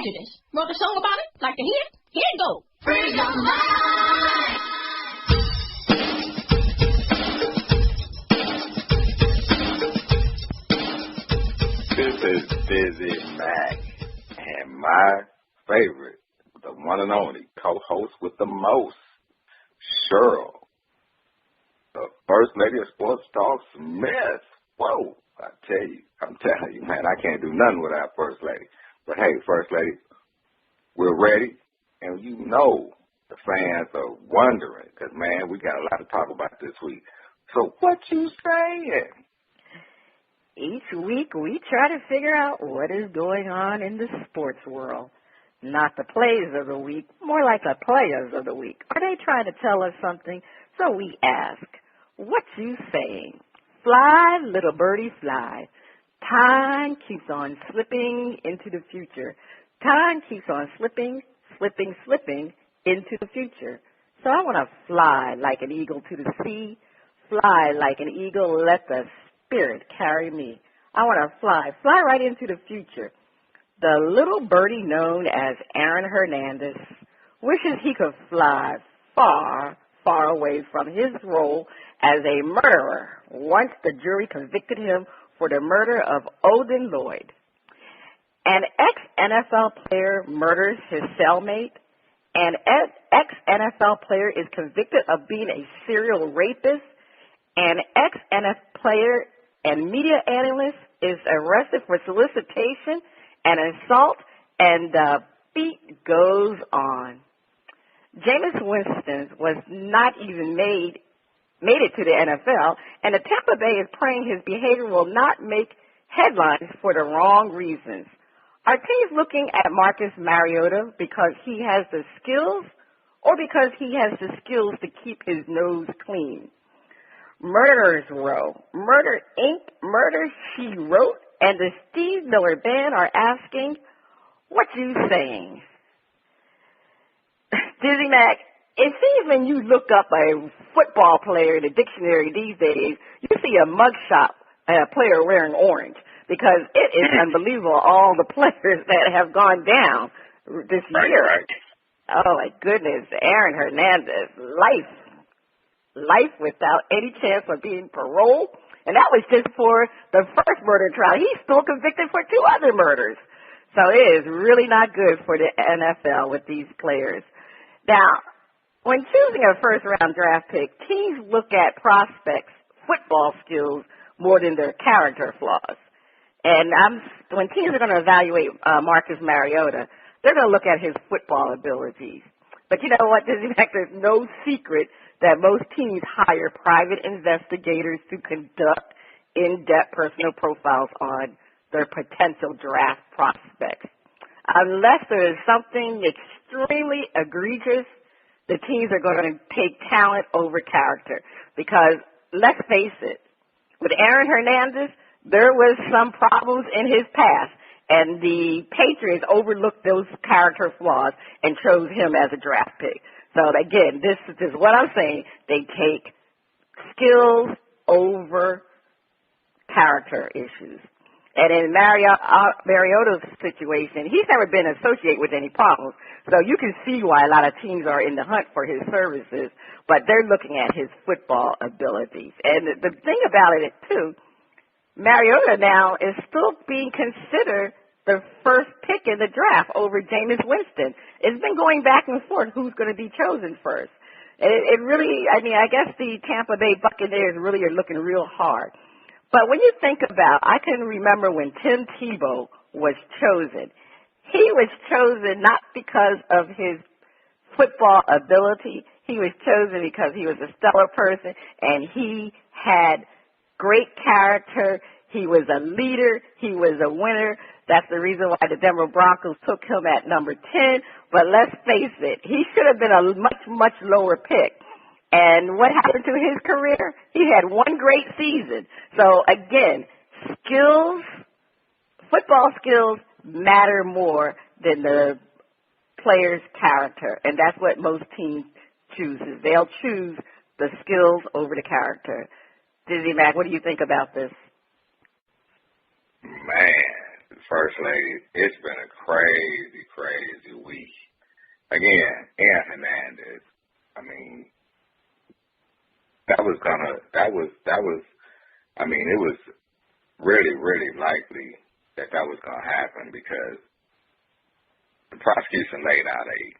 Prejudice. Wrote a song about it? Like to hear it? Here it goes. Free your mind. This is DizzieMac, and my favorite, the one and only co-host with the most, Cheryl, the First Lady of Sports Talk Smith. Whoa, I'm telling you, man, I can't do nothing without First Lady. But hey, First Lady, we're ready, and you know the fans are wondering, because, man, we got a lot to talk about this week. So what you saying? Each week we try to figure out what is going on in the sports world. Not the plays of the week, more like the players of the week. Are they trying to tell us something? So we ask, what you saying? Fly, little birdie, fly. Time keeps on slipping into the future. Time keeps on slipping into the future. So I want to fly like an eagle to the sea. Fly like an eagle, let the Spirit carry me. I want to fly right into the future. The little birdie known as Aaron Hernandez wishes he could fly far, far away from his role as a murderer once the jury convicted him for the murder of Odin Lloyd. An ex-NFL player murders his cellmate. An ex-NFL player is convicted of being a serial rapist. An ex-NFL player and media analyst is arrested for solicitation and assault, and the beat goes on. Jameis Winston was not even made it to the NFL, and the Tampa Bay is praying his behavior will not make headlines for the wrong reasons. Are teams looking at Marcus Mariota because he has the skills or because he has the skills to keep his nose clean? Murderers Row, Murder Inc., Murder She Wrote, and the Steve Miller Band are asking, what you saying? DizzieMac, it seems when you look up a football player in the dictionary these days, you see a mugshot and a player wearing orange, because it is unbelievable all the players that have gone down this year. Right. Oh, my goodness. Aaron Hernandez, life without any chance of being paroled. And that was just for the first murder trial. He's still convicted for 2 other murders. So it is really not good for the NFL with these players. Now, when choosing a first-round draft pick, teams look at prospects' football skills more than their character flaws. And when teams are going to evaluate Marcus Mariota, they're going to look at his football abilities. But you know what, DizzieMac, there's no secret that most teams hire private investigators to conduct in-depth personal profiles on their potential draft prospects. Unless there is something extremely egregious, the teams are going to take talent over character. Because, let's face it, with Aaron Hernandez, there was some problems in his past, and the Patriots overlooked those character flaws and chose him as a draft pick. So, again, this is what I'm saying. They take skills over character issues. And in Mariota's situation, he's never been associated with any problems. So you can see why a lot of teams are in the hunt for his services, but they're looking at his football abilities. And the thing about it, too, Mariota now is still being considered the first pick in the draft over Jameis Winston. It's been going back and forth who's going to be chosen first. It really, I guess the Tampa Bay Buccaneers really are looking real hard. But when you think about, I can remember when Tim Tebow was chosen. He was chosen not because of his football ability. He was chosen because he was a stellar person and he had great character. He was a leader. He was a winner. That's the reason why the Denver Broncos took him at number 10. But let's face it, he should have been a much, much lower pick. And what happened to his career? He had one great season. So, again, skills, football skills matter more than the player's character. And that's what most teams chooses. They'll choose the skills over the character. DizzieMac, what do you think about this? Man, First Lady, it's been a crazy it was really, really likely that was going to happen because the prosecution laid out a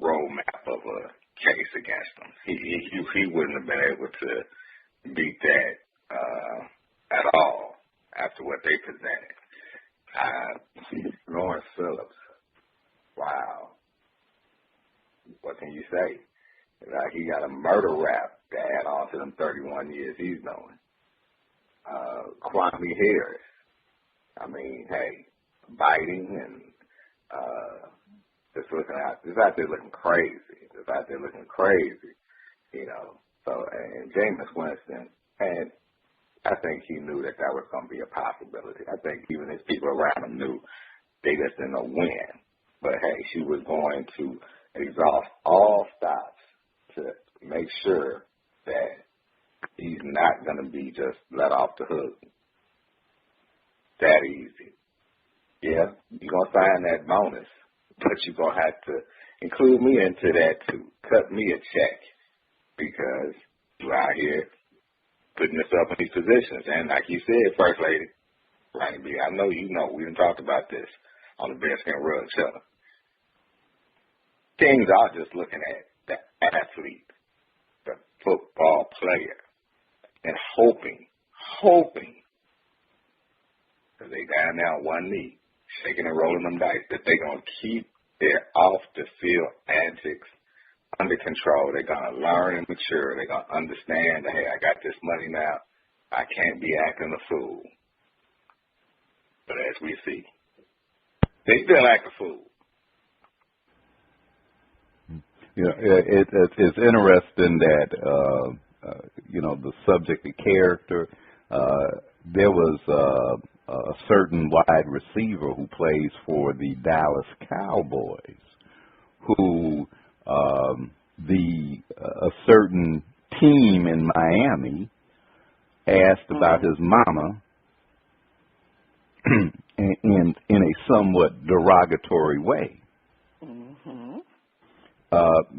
roadmap of a case against him. He wouldn't have been able to beat that at all after what they presented. Lawrence Phillips, wow. What can you say? Like, he got a murder rap to add on to them 31 years he's known. Kwame Harris, biting and just out there looking crazy, So, and Jameis Winston, and I think he knew that was going to be a possibility. I think even his people around him knew they just didn't know when. But, hey, she was going to exhaust all stops to make sure that he's not going to be just let off the hook that easy. Yeah, you're going to sign that bonus, but you're going to have to include me into that too. Cut me a check because you're out here putting yourself in these positions. And like you said, First Lady, Ronnie B, I know you know. We done talked about this on the Bearskin Rug Show. Things are just looking at the athlete, the football player, and hoping, because they down there on one knee, shaking and rolling them dice, that they're going to keep their off-the-field antics under control. They're going to learn and mature. They're going to understand that, hey, I got this money now. I can't be acting a fool. But as we see, they still act a fool. It's interesting that, the subject of character, there was a certain wide receiver who plays for the Dallas Cowboys who a certain team in Miami asked about his mama in a somewhat derogatory way.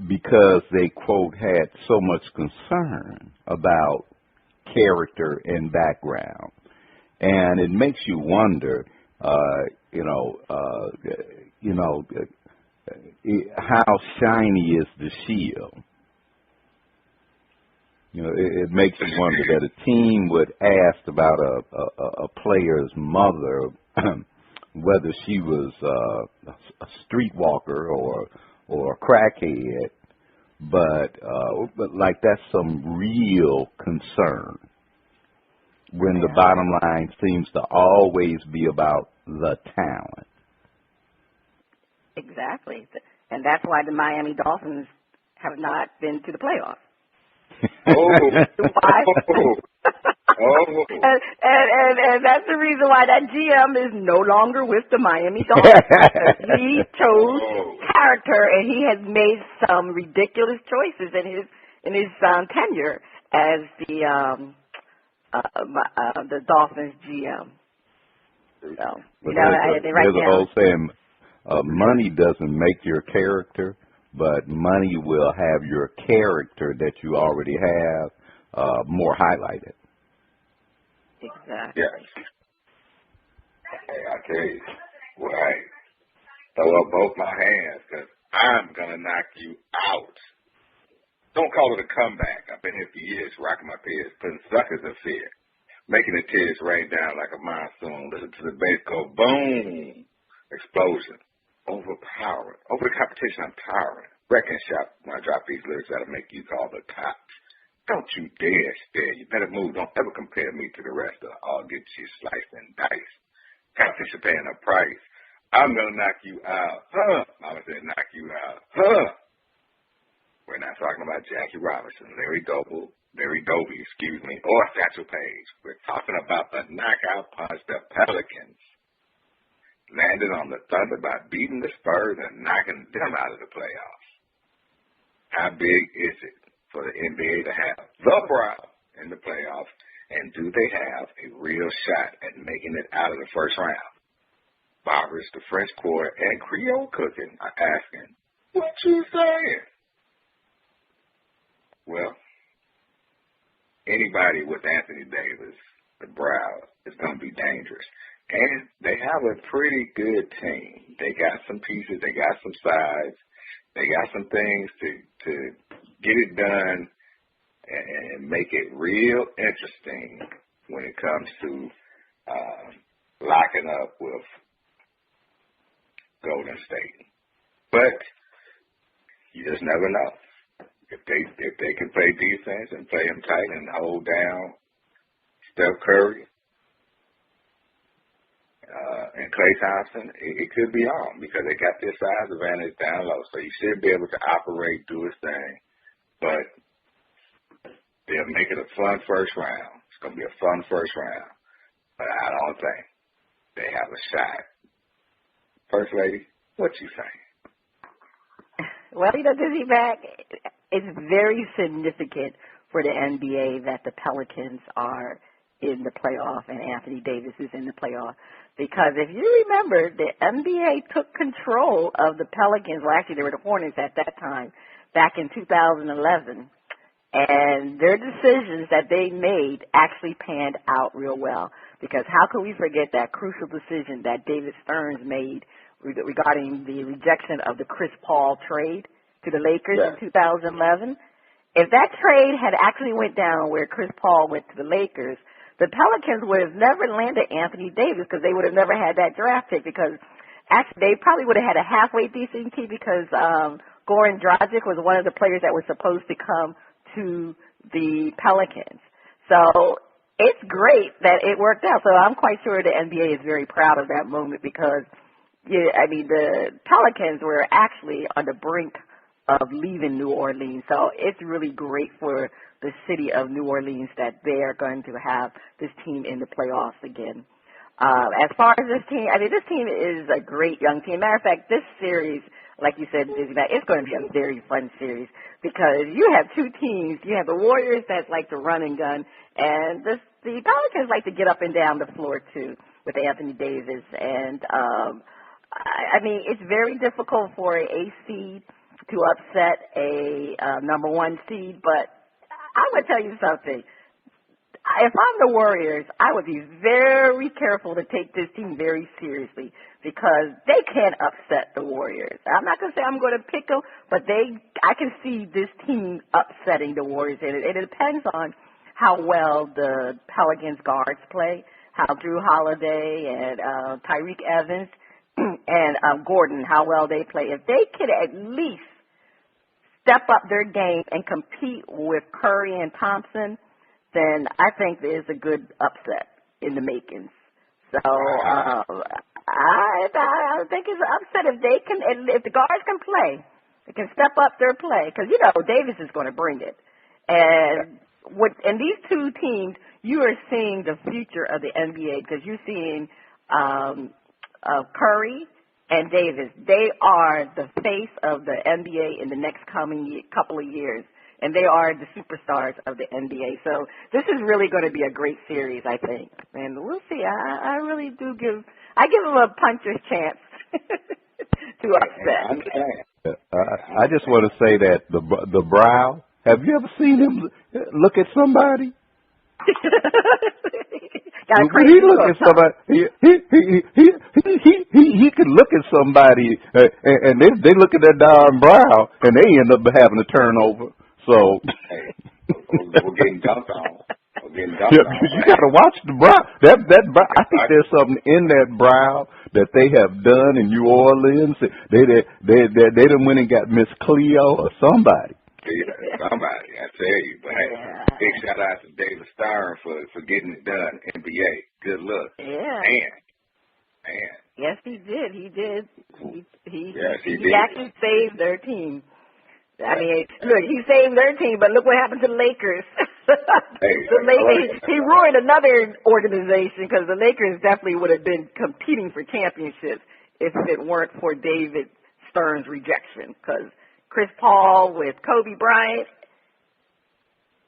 Because they, quote, had so much concern about character and background. And it makes you wonder, how shiny is the shield? It makes you wonder that a team would ask about a player's mother, whether she was a streetwalker or a crackhead, but like that's some real concern when the bottom line seems to always be about the talent. Exactly. And that's why the Miami Dolphins have not been to the playoffs. And that's the reason why that GM is no longer with the Miami Dolphins. He chose character, and he has made some ridiculous choices in his tenure as the Dolphins GM. So, there's a whole saying: money doesn't make your character, but money will have your character that you already have more highlighted. Exactly. Yes. Hey, I tell you, throw up both my hands because I'm going to knock you out. Don't call it a comeback. I've been here for years rocking my peers, putting suckers in fear, making the tears rain down like a monsoon. Listen to the bass go boom, explosion, overpowering. Over the competition, I'm towering. Wrecking shop when I drop these lyrics that'll make you call the cops. Don't you dare stare. You better move. Don't ever compare me to the rest of I'll get you sliced and diced. Competition paying a price. I'm going to knock you out. Huh? Mama said knock you out. Huh? We're not talking about Jackie Robinson, Larry Doby, or Satchel Paige. We're talking about the knockout punch the Pelicans landed on the Thunder by beating the Spurs and knocking them out of the playoffs. How big is it for the NBA to have the Brown in the playoffs, and do they have a real shot at making it out of the first round? Barbers, the French Quarter, and Creole Cooking are asking, what you saying? Well, anybody with Anthony Davis, the Browns, is going to be dangerous. And they have a pretty good team. They got some pieces. They got some size. They got some things to get it done and make it real interesting when it comes to locking up with Golden State. But you just never know. If they can play defense and play them tight and hold down Steph Curry and Klay Thompson, it could be on because they got their size advantage down low. So you should be able to operate, do his thing. But they'll make it a fun first round. It's going to be a fun first round. But I don't think they have a shot. First Lady, what you think? Well, DizzieMac, it's very significant for the NBA that the Pelicans are in the playoff and Anthony Davis is in the playoff. Because if you remember, the NBA took control of the Pelicans. Well, actually, they were the Hornets at that time, back in 2011. And their decisions that they made actually panned out real well. Because how could we forget that crucial decision that David Stearns made regarding the rejection of the Chris Paul trade to the Lakers in 2011? If that trade had actually went down where Chris Paul went to the Lakers, the Pelicans would have never landed Anthony Davis because they would have never had that draft pick because actually they probably would have had a halfway decent team because Goran Dragic was one of the players that was supposed to come to the Pelicans. So it's great that it worked out. So I'm quite sure the NBA is very proud of that moment because the Pelicans were actually on the brink of leaving New Orleans. So it's really great for the city of New Orleans that they are going to have this team in the playoffs again. As far as this team, this team is a great young team. Matter of fact, this series, like you said, DizzieMac, it's going to be a very fun series because you have two teams. You have the Warriors that like to run and gun, and the Pelicans like to get up and down the floor too with Anthony Davis. And it's very difficult for a seed to upset a number one seed, but I'm going to tell you something. If I'm the Warriors, I would be very careful to take this team very seriously because they can upset the Warriors. I'm not going to say I'm going to pick them, but I can see this team upsetting the Warriors. And it depends on how well the Pelicans guards play, how Drew Holiday and Tyreek Evans and Gordon, how well they play. If they could at least step up their game and compete with Curry and Thompson, then I think there's a good upset in the makings. So I think it's an upset if if the guards can play, they can step up their play because Davis is going to bring it. And in these two teams, you are seeing the future of the NBA because you're seeing Curry and Davis. They are the face of the NBA in the next coming couple of years. And they are the superstars of the NBA. So this is really going to be a great series, I think. And we'll see. I really do give them a puncher's chance to upset. I just want to say that the brow. Have you ever seen him look at somebody? When he look at somebody, he can look at somebody, and they look at that darn brow, and they end up having a turnover. So we're getting dunked on. You got to watch the brow. That brow. I think there's something in that brow that they have done in New Orleans. They done went and got Miss Cleo or somebody. Somebody, I tell you. But hey, big shout out to David Stern for getting it done. NBA, good luck. Yeah. Man. Yes, he did. He did. He did. actually saved their team. Look, he saved their team, but look what happened to the Lakers. He ruined another organization because the Lakers definitely would have been competing for championships if it weren't for David Stern's rejection. Because Chris Paul with Kobe Bryant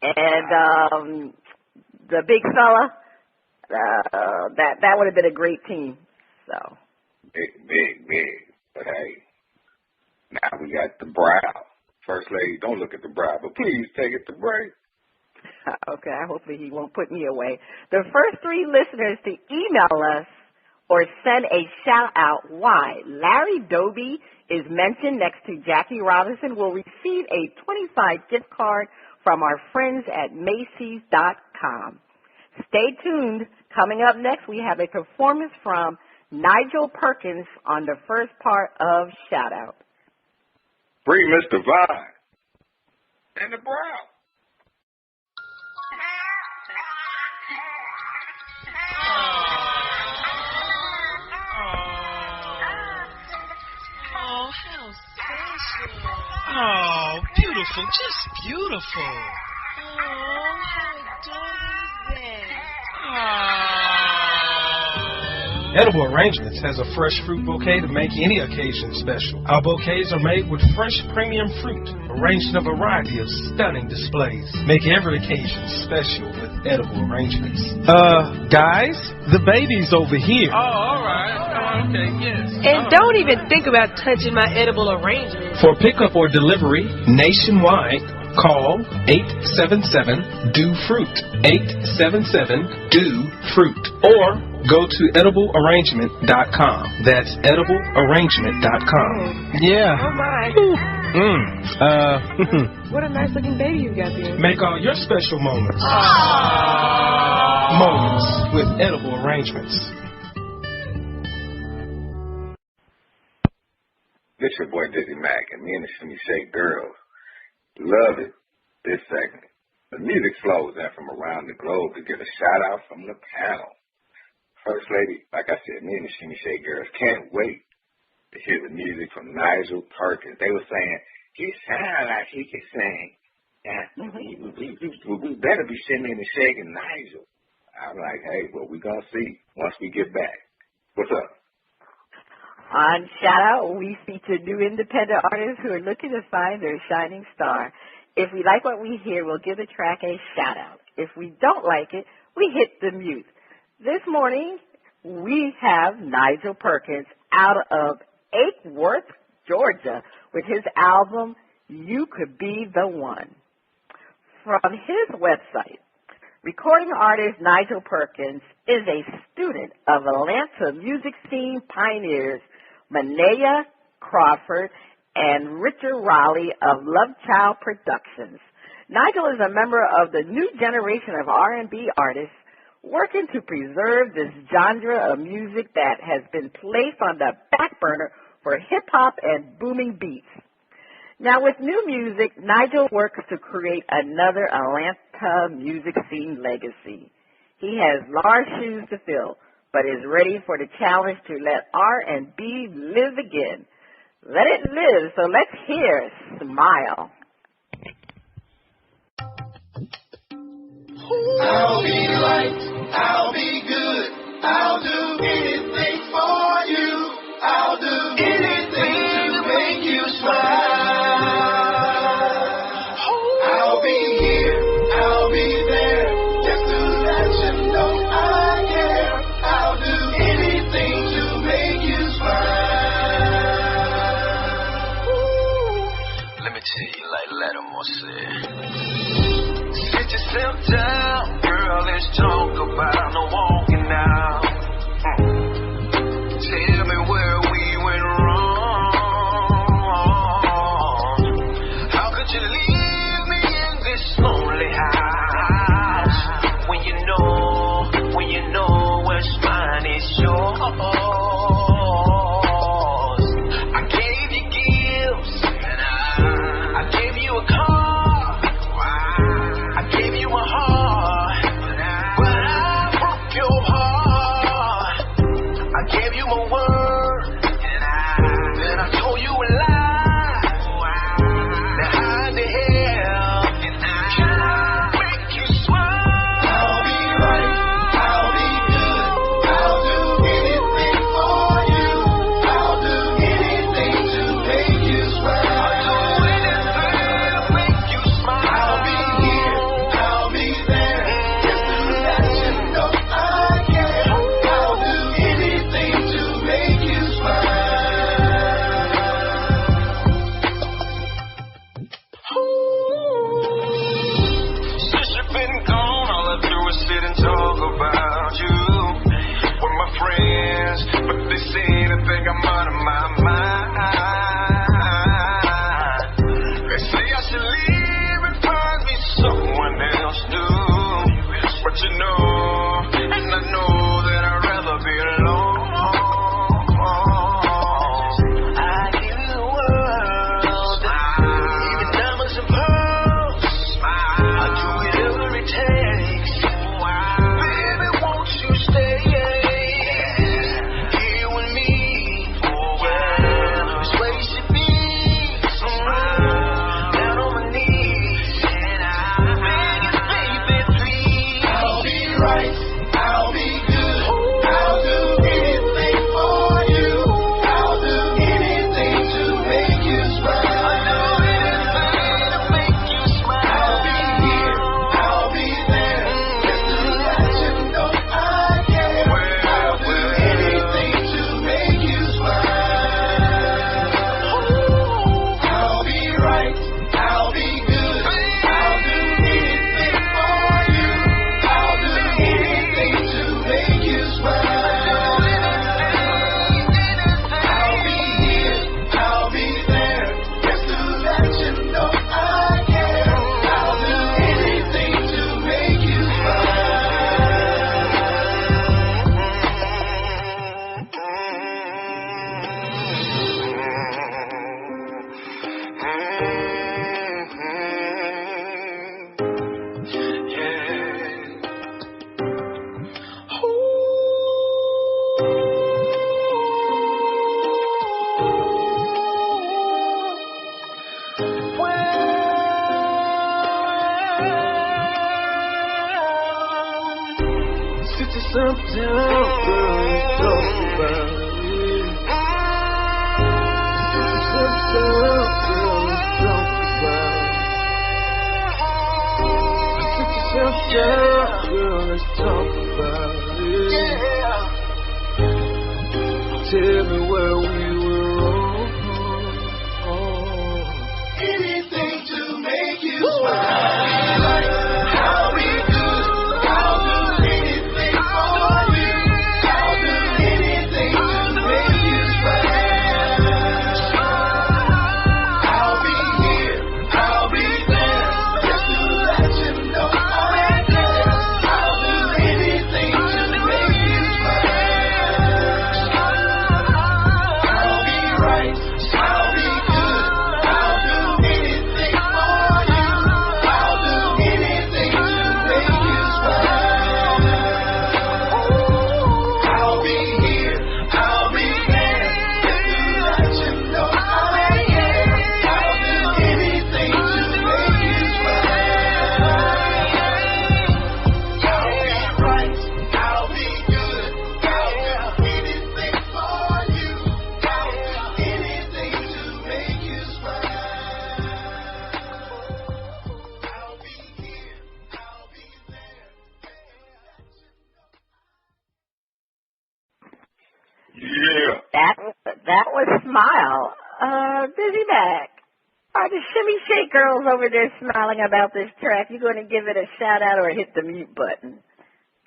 and the big fella, that would have been a great team. So big. But hey, now we got the brow. First Lady, don't look at the brow, but please take it to break. Okay, hopefully he won't put me away. The first 3 listeners to email us or send a shout-out why Larry Doby is mentioned next to Jackie Robinson will receive a $25 gift card from our friends at Macy's.com. Stay tuned. Coming up next, we have a performance from Nigel Perkins on the first part of Shout-Out. Free Mr. Vine and the Brown. Oh, how special. Oh, beautiful, just beautiful. Oh, how adorable is that? Edible Arrangements has a fresh fruit bouquet to make any occasion special. Our bouquets are made with fresh premium fruit, arranged in a variety of stunning displays. Make every occasion special with Edible Arrangements. Guys, the baby's over here. Oh, all right. Okay, yes. And don't even think about touching my edible arrangements. For pickup or delivery nationwide, call 877-DO-FRUIT, 877-DO-FRUIT, or go to ediblearrangement.com. That's ediblearrangement.com. Yeah. Oh, my. What a nice looking baby you got there. Make all your special moments. Moments with Edible Arrangements. This your boy DizzieMac, and me and the Shimmy Shake girls love it this segment. The music flows in from around the globe to get a shout-out from the panel. First Lady, like I said, me and the Shimmy Shake girls can't wait to hear the music from Nigel Perkins. They were saying, he sound like he can sing. Yeah, we better be shimmying and shaking Nigel. I'm like, hey, well, we're going to see once we get back. What's up? On Shout-Out, we feature new independent artists who are looking to find their shining star. If we like what we hear, we'll give the track a shout-out. If we don't like it, we hit the mute. This morning, we have Nigel Perkins out of Acworth, Georgia, with his album, You Could Be the One. From his website, recording artist Nigel Perkins is a student of Atlanta music scene pioneers Manea Crawford and Richard Raleigh of Love Child Productions. Nigel is a member of the new generation of R&B artists working to preserve this genre of music that has been placed on the back burner for hip-hop and booming beats. Now, with new music, Nigel works to create another Atlanta music scene legacy. He has large shoes to fill, but is ready for the challenge to let R&B live again. Let it live, so let's hear Smile. I'll be right, I'll be good, I'll do anything for you, I'll do anything to make you smile. I'll be here, I'll be there, just to let you know I care. I'll do anything to make you smile. Let me tell you like Lattimore said. Sit yourself down, girl, let's talk about no walking now. Tell me where we went wrong. How could you leave me in this lonely house when you know what's mine is yours? I gave you gifts, and I gave you a car. I gave you a heart. my mind. They say I should leave and find me someone else new. But you know, and I know that I'd rather be alone. That was Smile. DizzieMac, are the Shimmy Shake girls over there smiling about this track? You going to give it a shout out or hit the mute button?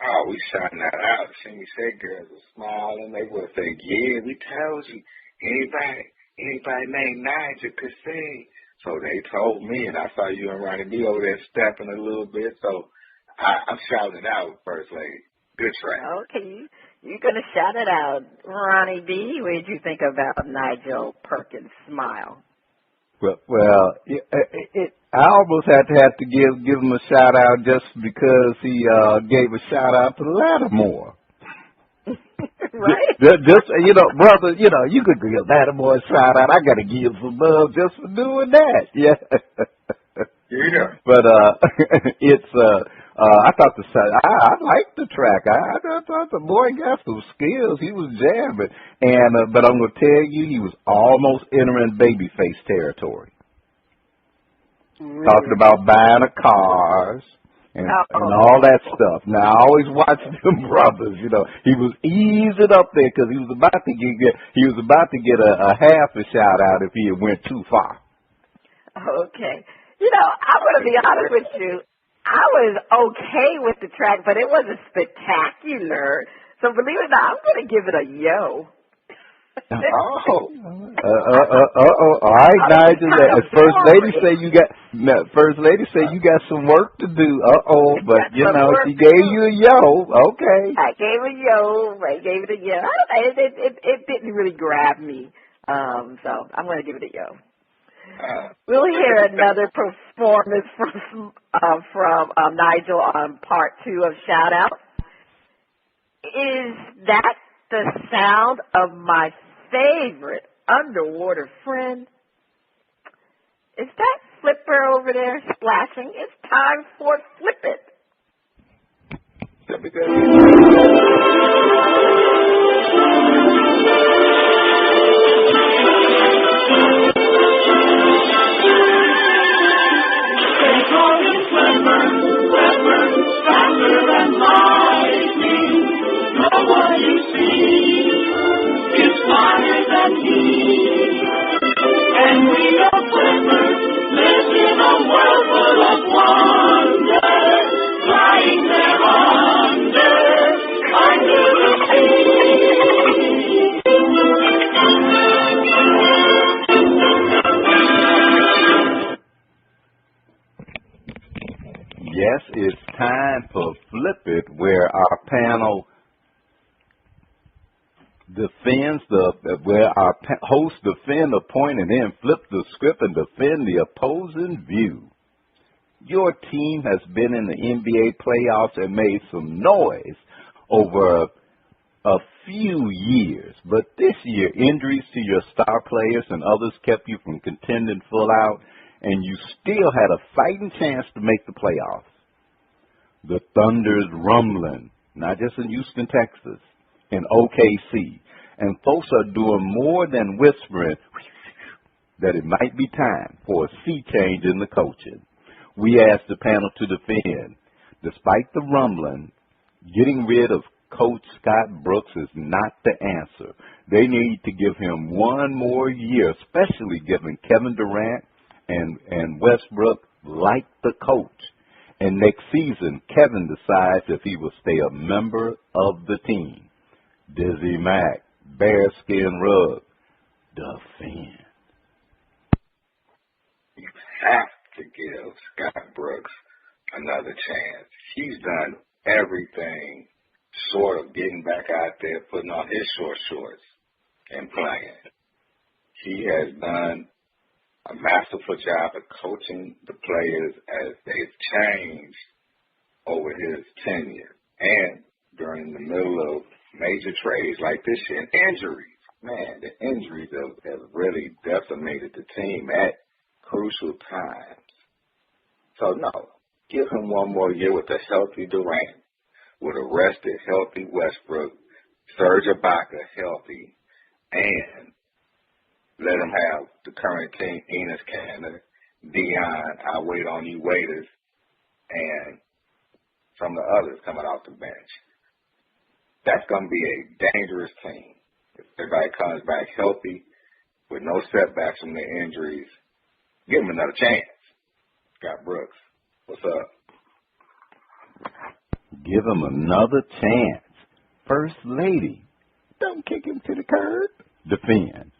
Oh, we shouting that out. Shimmy Shake girls were smiling. They would think, yeah, we told you. Anybody named Nigel could sing. So they told me, and I saw you and Ronnie B over there stepping a little bit. So I'm shouting it out, First Lady. Good track. Okay, you're going to shout it out. Ronnie B, what did you think about Nigel Perkins' Smile? Well, I almost had to give him a shout out just because he gave a shout out to Lattimore. Right? Just brother, you could give Lattimore a shout out. I got to give some love just for doing that. Yeah. Yeah. But it's I thought I liked the track. I thought the boy got some skills. He was jamming, and but I'm gonna tell you, he was almost entering babyface territory. Really? Talking about buying a cars and all that stuff. Now I always watch them brothers. He was easing up there because he was about to get a half a shout out if he had went too far. Okay. I'm going to be honest with you. I was okay with the track, but it wasn't spectacular. So believe it or not, I'm going to give it a yo. Oh. All right, Nigel. First lady say you got some work to do. But she gave you a yo. Okay. I gave a yo. I gave it a yo. It didn't really grab me. So I'm going to give it a yo. We'll hear another performance from Nigel on part 2 of Shout Out. Is that the sound of my favorite underwater friend? Is that Flipper over there splashing? It's time for Flip It. Yes, it's time for Flip It, where our panel where our hosts defend a point and then flip the script and defend the opposing view. Your team has been in the NBA playoffs and made some noise over a few years, but this year injuries to your star players and others kept you from contending full out, and you still had a fighting chance to make the playoffs. The Thunder's rumbling, not just in Houston, Texas, in OKC, and folks are doing more than whispering that it might be time for a sea change in the coaching. We asked the panel to defend. Despite the rumbling, getting rid of Coach Scott Brooks is not the answer. They need to give him one more year, especially given Kevin Durant and Westbrook like the coach. And next season, Kevin decides if he will stay a member of the team. DizzieMac, Bearskin Rug, defend. You have to give Scott Brooks another chance. He's done everything short of getting back out there, putting on his short shorts and playing. He has done a masterful job of coaching the players as they've changed over his tenure and during the middle of major trades like this year. And injuries, man, the injuries have really decimated the team at crucial times. So, no, give him one more year with a healthy Durant, with a rested, healthy Westbrook, Serge Ibaka healthy, and let him have the current team, Enes Kanter, Dion, I wait on you waiters, and some of the others coming off the bench. That's going to be a dangerous team. If everybody comes back healthy with no setbacks from their injuries, give him another chance. Scott Brooks, what's up? Give him another chance. First lady, don't kick him to the curb. Defend.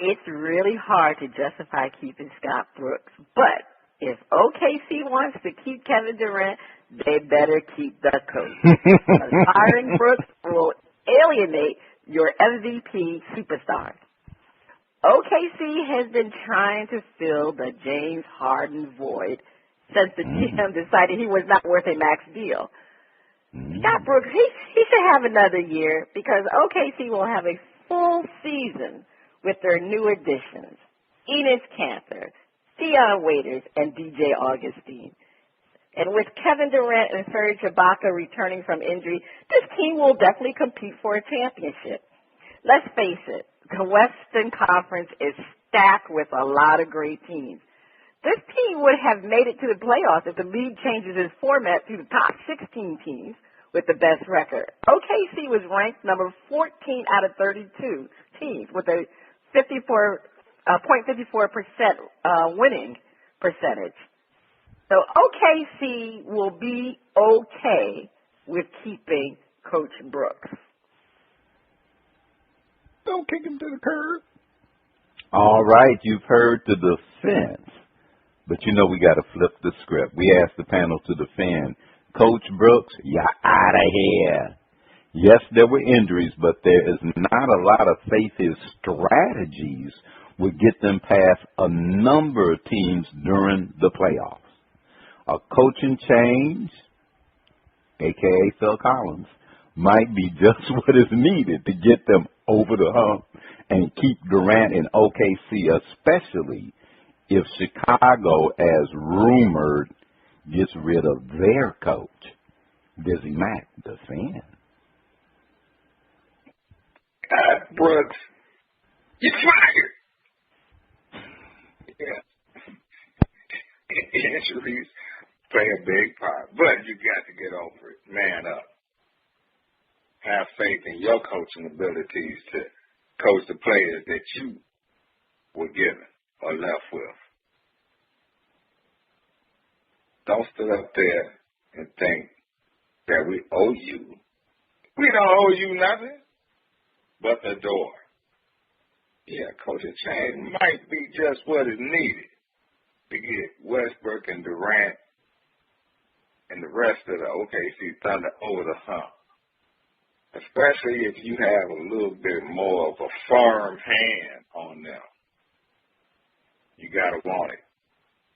It's really hard to justify keeping Scott Brooks, but if OKC wants to keep Kevin Durant, they better keep the coach. Firing Brooks will alienate your MVP superstar. OKC has been trying to fill the James Harden void since the GM decided he was not worth a max deal. Scott Brooks, he should have another year because OKC will have a full season with their new additions, Enes Kanter, Dion Waiters, and DJ Augustine. And with Kevin Durant and Serge Ibaka returning from injury, this team will definitely compete for a championship. Let's face it, the Western Conference is stacked with a lot of great teams. This team would have made it to the playoffs if the league changes its format to the top 16 teams with the best record. OKC was ranked number 14 out of 32 teams with a 0.54% winning percentage. So OKC will be okay with keeping Coach Brooks. Don't kick him to the curb. All right, you've heard the defense. But you know we got to flip the script. We asked the panel to defend. Coach Brooks, you're out of here. Yes, there were injuries, but there is not a lot of faith his strategies would get them past a number of teams during the playoffs. A coaching change, a.k.a. Phil Collins, might be just what is needed to get them over the hump and keep Durant in OKC, especially if Chicago, as rumored, gets rid of their coach. DizzieMac, the fan. Brooks, you're fired. Yeah. Injuries play a big part, but you got to get over it. Man up. Have faith in your coaching abilities to coach the players that you were given or left with. Don't stand up there and think that we owe you. We don't owe you nothing but the door. Yeah, coaching change might be just what is needed to get Westbrook and Durant and the rest of the OKC Thunder over the hump. Especially if you have a little bit more of a firm hand on them. You got to want it.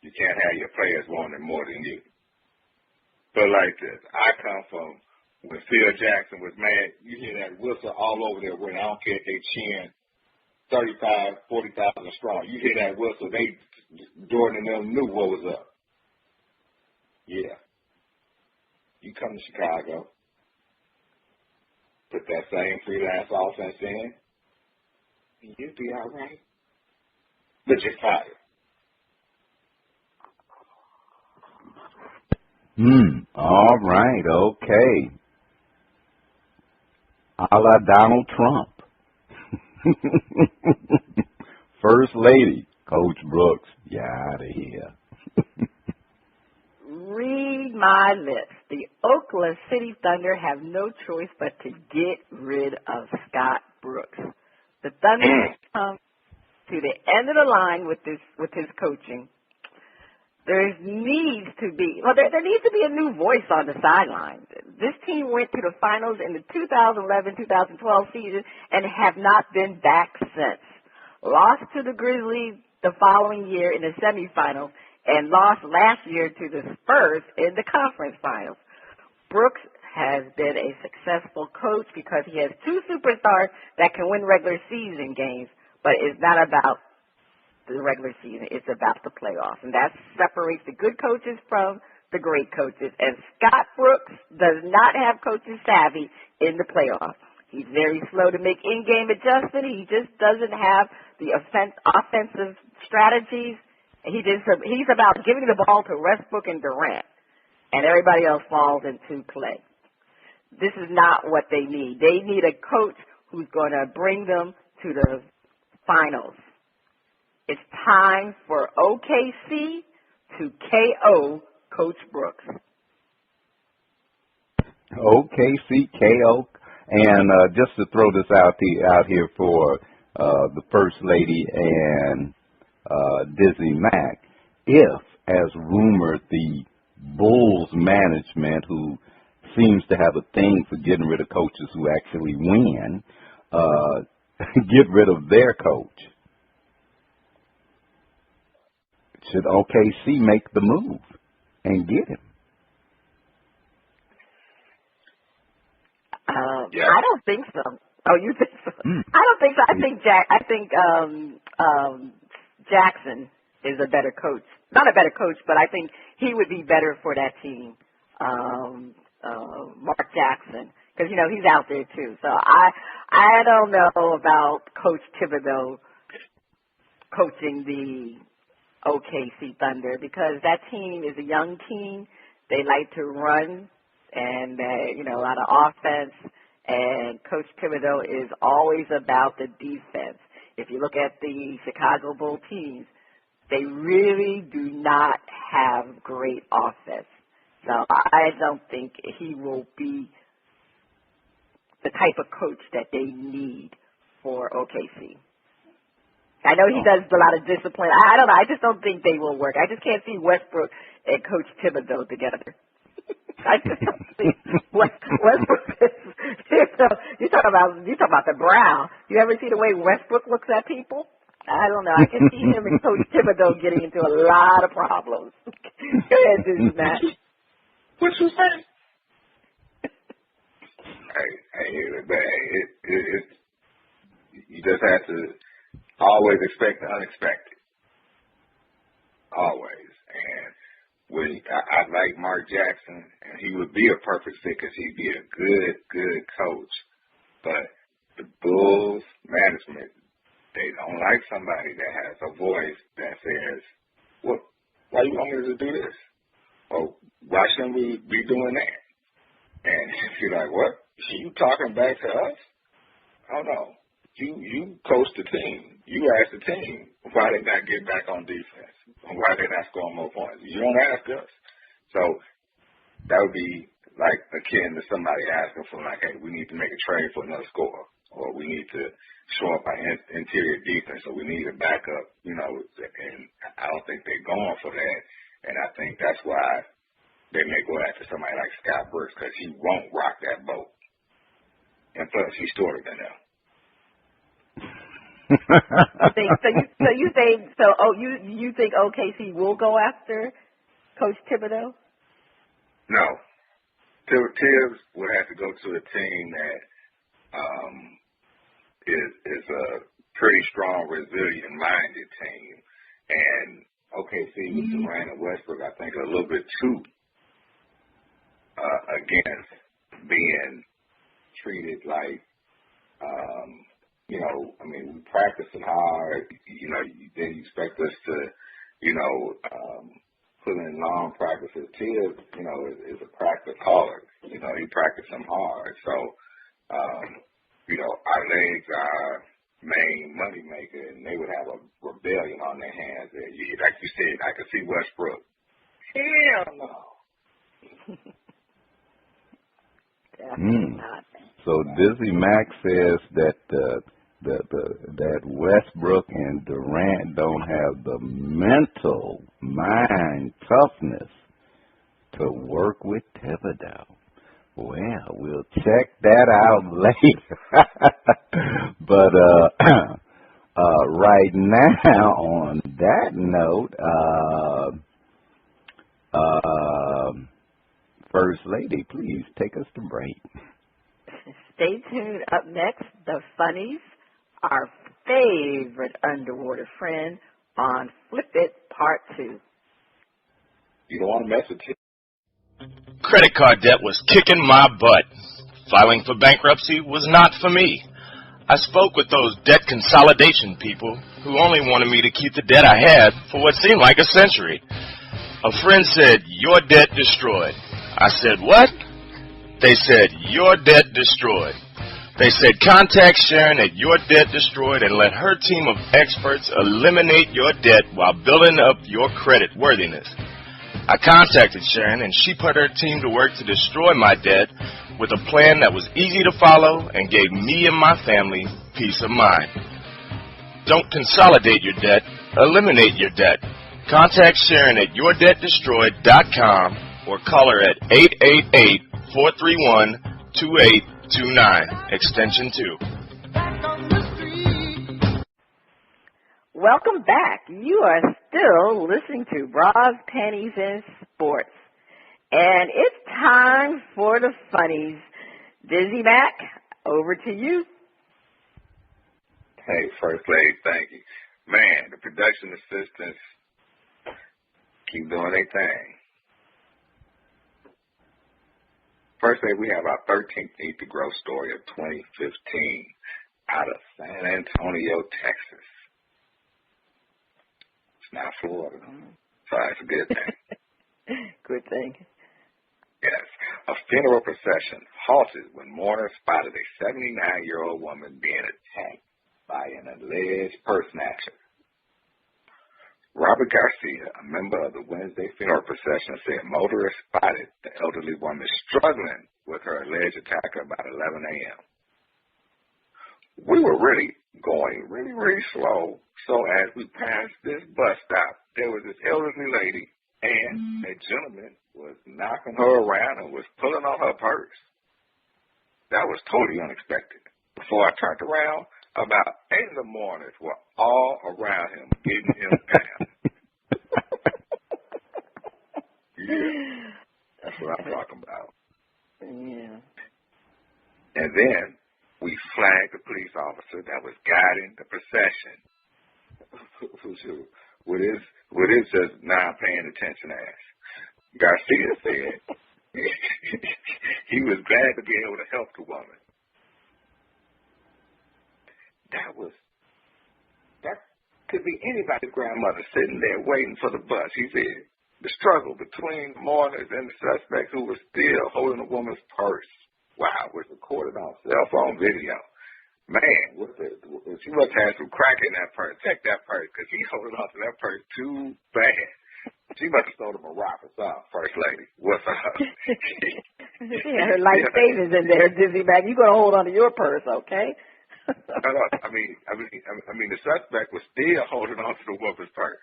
You can't have your players want it more than you. But like this, I come from when Phil Jackson was mad, you hear that whistle all over there when I don't care if they cheering 35, 40,000 strong. You hear that whistle, Jordan and them knew what was up. Yeah. You come to Chicago, put that same freelance offense in, and you'll be all right. But you're fired. All right, okay. A la Donald Trump. First Lady, Coach Brooks, you're out of here. Read my lips. The Oklahoma City Thunder have no choice but to get rid of Scott Brooks. The Thunder come to the end of the line with his coaching. There needs to be a new voice on the sideline. This team went to the finals in the 2011-2012 season and have not been back since. Lost to the Grizzlies the following year in the semifinals and lost last year to the Spurs in the conference finals. Brooks has been a successful coach because he has two superstars that can win regular season games, but it's not about the regular season. It's about the playoffs, and that separates the good coaches from the great coaches. And Scott Brooks does not have coaching savvy in the playoffs. He's very slow to make in-game adjustments. He just doesn't have the offensive strategies. He's about giving the ball to Westbrook and Durant, and everybody else falls into play. This is not what they need. They need a coach who's going to bring them to the finals. It's time for OKC to KO Coach Brooks. OKC KO. And just to throw this out here for the First Lady and DizzieMac, if, as rumored, the Bulls management, who seems to have a thing for getting rid of coaches who actually win, get rid of their coach, should OKC make the move and get him? I don't think so. Oh, you think so? I don't think so. I think Jackson is a better coach. Not a better coach, but I think he would be better for that team. Mark Jackson, because he's out there too. So I don't know about Coach Thibodeau coaching the OKC Thunder, because that team is a young team. They like to run and a lot of offense. And Coach Thibodeau is always about the defense. If you look at the Chicago Bulls teams, they really do not have great offense. So I don't think he will be the type of coach that they need for OKC. I know he does a lot of discipline. I don't know. I just don't think they will work. I just can't see Westbrook and Coach Thibodeau together. I just don't see Westbrook. You talk about the brow. You ever see the way Westbrook looks at people? I don't know. I can see him and Coach Thibodeau getting into a lot of problems. Go ahead, DizzieMac. What you say? You just have to always expect the unexpected. Always. And I like Mark Jackson, and he would be a perfect fit because he'd be a good coach. But the Bulls management, they don't like somebody that has a voice that says, well, why you want me to do this? Or why shouldn't we be doing that? And you're like, what? You talking back to us? Oh, no. You coach the team. You ask the team why they not get back on defense, why they not scoring more points. You don't ask us. So that would be like akin to somebody asking for, like, hey, we need to make a trade for another scorer, or we need to shore up our interior defense, or we need a backup, and I don't think they're going for that. And I think that's why they may go after somebody like Scott Brooks, because he won't rock that boat. And plus, he's shorter than them. You think OKC will go after Coach Thibodeau? No. Tibbs would have to go to a team that is a pretty strong, resilient-minded team. And OKC with Durant and Westbrook, I think, are a little bit too against being treated like, we practicing hard, then you expect us to, put in long practices. Tibbs, is a practicaller. He practices them hard. So, our legs are main money maker, and they would have a rebellion on their hands. Like you said, I could see Westbrook. Hell no. So DizzieMac says that that Westbrook and Durant don't have the mental mind toughness to work with Thibodeau. Well, we'll check that out later. But right now, on that note, First Lady, please take us to break. Stay tuned. Up next, the funnies, our favorite underwater friend on Flip It Part 2. You don't want to mess with it. Credit card debt was kicking my butt. Filing for bankruptcy was not for me. I spoke with those debt consolidation people who only wanted me to keep the debt I had for what seemed like a century. A friend said, "Your debt destroyed." I said, "What?" They said, "Your debt destroyed." They said, "Contact Sharon at Your Debt Destroyed and let her team of experts eliminate your debt while building up your credit worthiness." I contacted Sharon, and she put her team to work to destroy my debt with a plan that was easy to follow and gave me and my family peace of mind. Don't consolidate your debt, eliminate your debt. Contact Sharon at yourdebtdestroyed.com or call her at 888-431-2829, extension 2. Welcome back. You are still listening to Bras, Panties, and Sports. And it's time for the funnies. DizzieMac, over to you. Hey, First Lady, thank you. Man, the production assistants keep doing their thing. First Lady, we have our 13th Eat to Grow story of 2015 out of San Antonio, Texas. It's not Florida, so that's a good thing. Good thing. Yes. A funeral procession halted when mourners spotted a 79-year-old woman being attacked by an alleged purse snatcher. Robert Garcia, a member of the Wednesday funeral procession, said motorists spotted the elderly woman struggling with her alleged attacker about 11 a.m. we were really going really slow. So as we passed this bus stop, there was this elderly lady and a gentleman was knocking her around and was pulling on her purse. That was totally unexpected. Before I turned around, about 8 in the morning were all around him, getting him down. Yeah, that's what I'm talking about. Yeah. And then we flagged the police officer that was guiding the procession with his just not paying attention ass. Garcia said he was glad to be able to help the woman. That could be anybody's grandmother sitting there waiting for the bus. He said the struggle between the mourners and the suspect who was still holding a woman's purse. Wow, was recorded on cell phone video. Man, she must have some crack in that purse. Check that purse, because he holding on to that purse too bad. She must have sold him a rock or something, First Lady. What's up? She had her life savings in there, DizzieMac. You gonna hold on to your purse, okay? No, I mean, the suspect was still holding on to the woman's purse.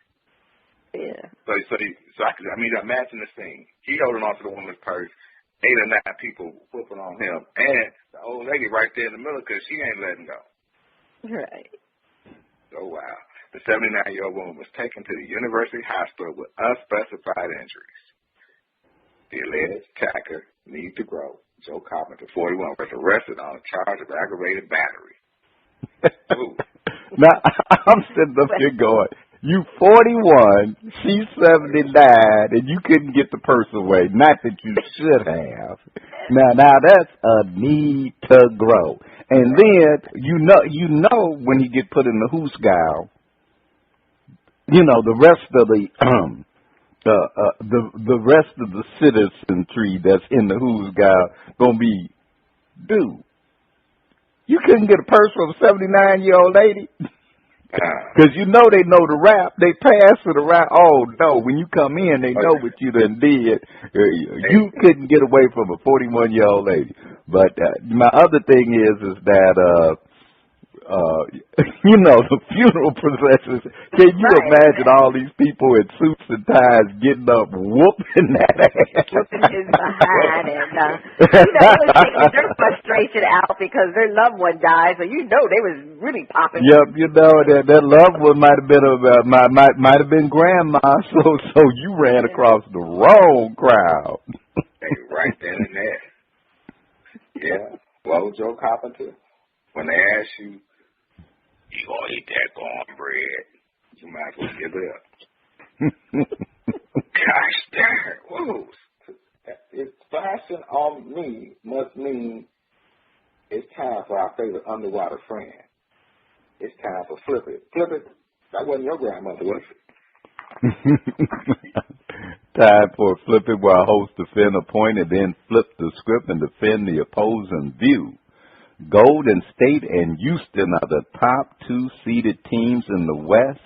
Yeah. So imagine the scene. He holding on to the woman's purse. 8 or 9 people whooping on him, and the old lady right there in the middle because she ain't letting go. Right. Oh, wow. The 79-year-old woman was taken to the University Hospital with unspecified injuries. The alleged attacker, Need to Grow, Joe Carpenter, 41, was arrested on a charge of aggravated battery. Now, I'm sitting up here going, you 41, she's 79, and you couldn't get the purse away. Not that you should have. Now that's a need to grow. And then you know when he get put in the hoosgow, the rest of the rest of the citizenry that's in the hoosgow gonna be, dude, you couldn't get a purse from a 79-year-old lady. Because they know the rap. They pass it around. Oh, no, when you come in, they know what you done did. You couldn't get away from a 41-year-old lady. But my other thing is that, the funeral processions. Can you imagine all these people in suits and ties getting up, whooping that ass? Whooping his behind. And, they was taking their frustration out because their loved one died. So, they was really popping. Yep, that loved one might have been might have been grandma. So you ran across the wrong crowd. Hey, right then and there. Yeah. Well, Joe Carpenter, when they ask you, you gonna eat that cornbread, you might as well give it up. Gosh darn. Whoa. It's fashion on me must mean it's time for our favorite underwater friend. It's time for Flip It. Flip It, that wasn't your grandmother, was it? Time for Flip It, where our host defend a point and then flip the script and defend the opposing view. Golden State and Houston are the top 2 seeded teams in the West,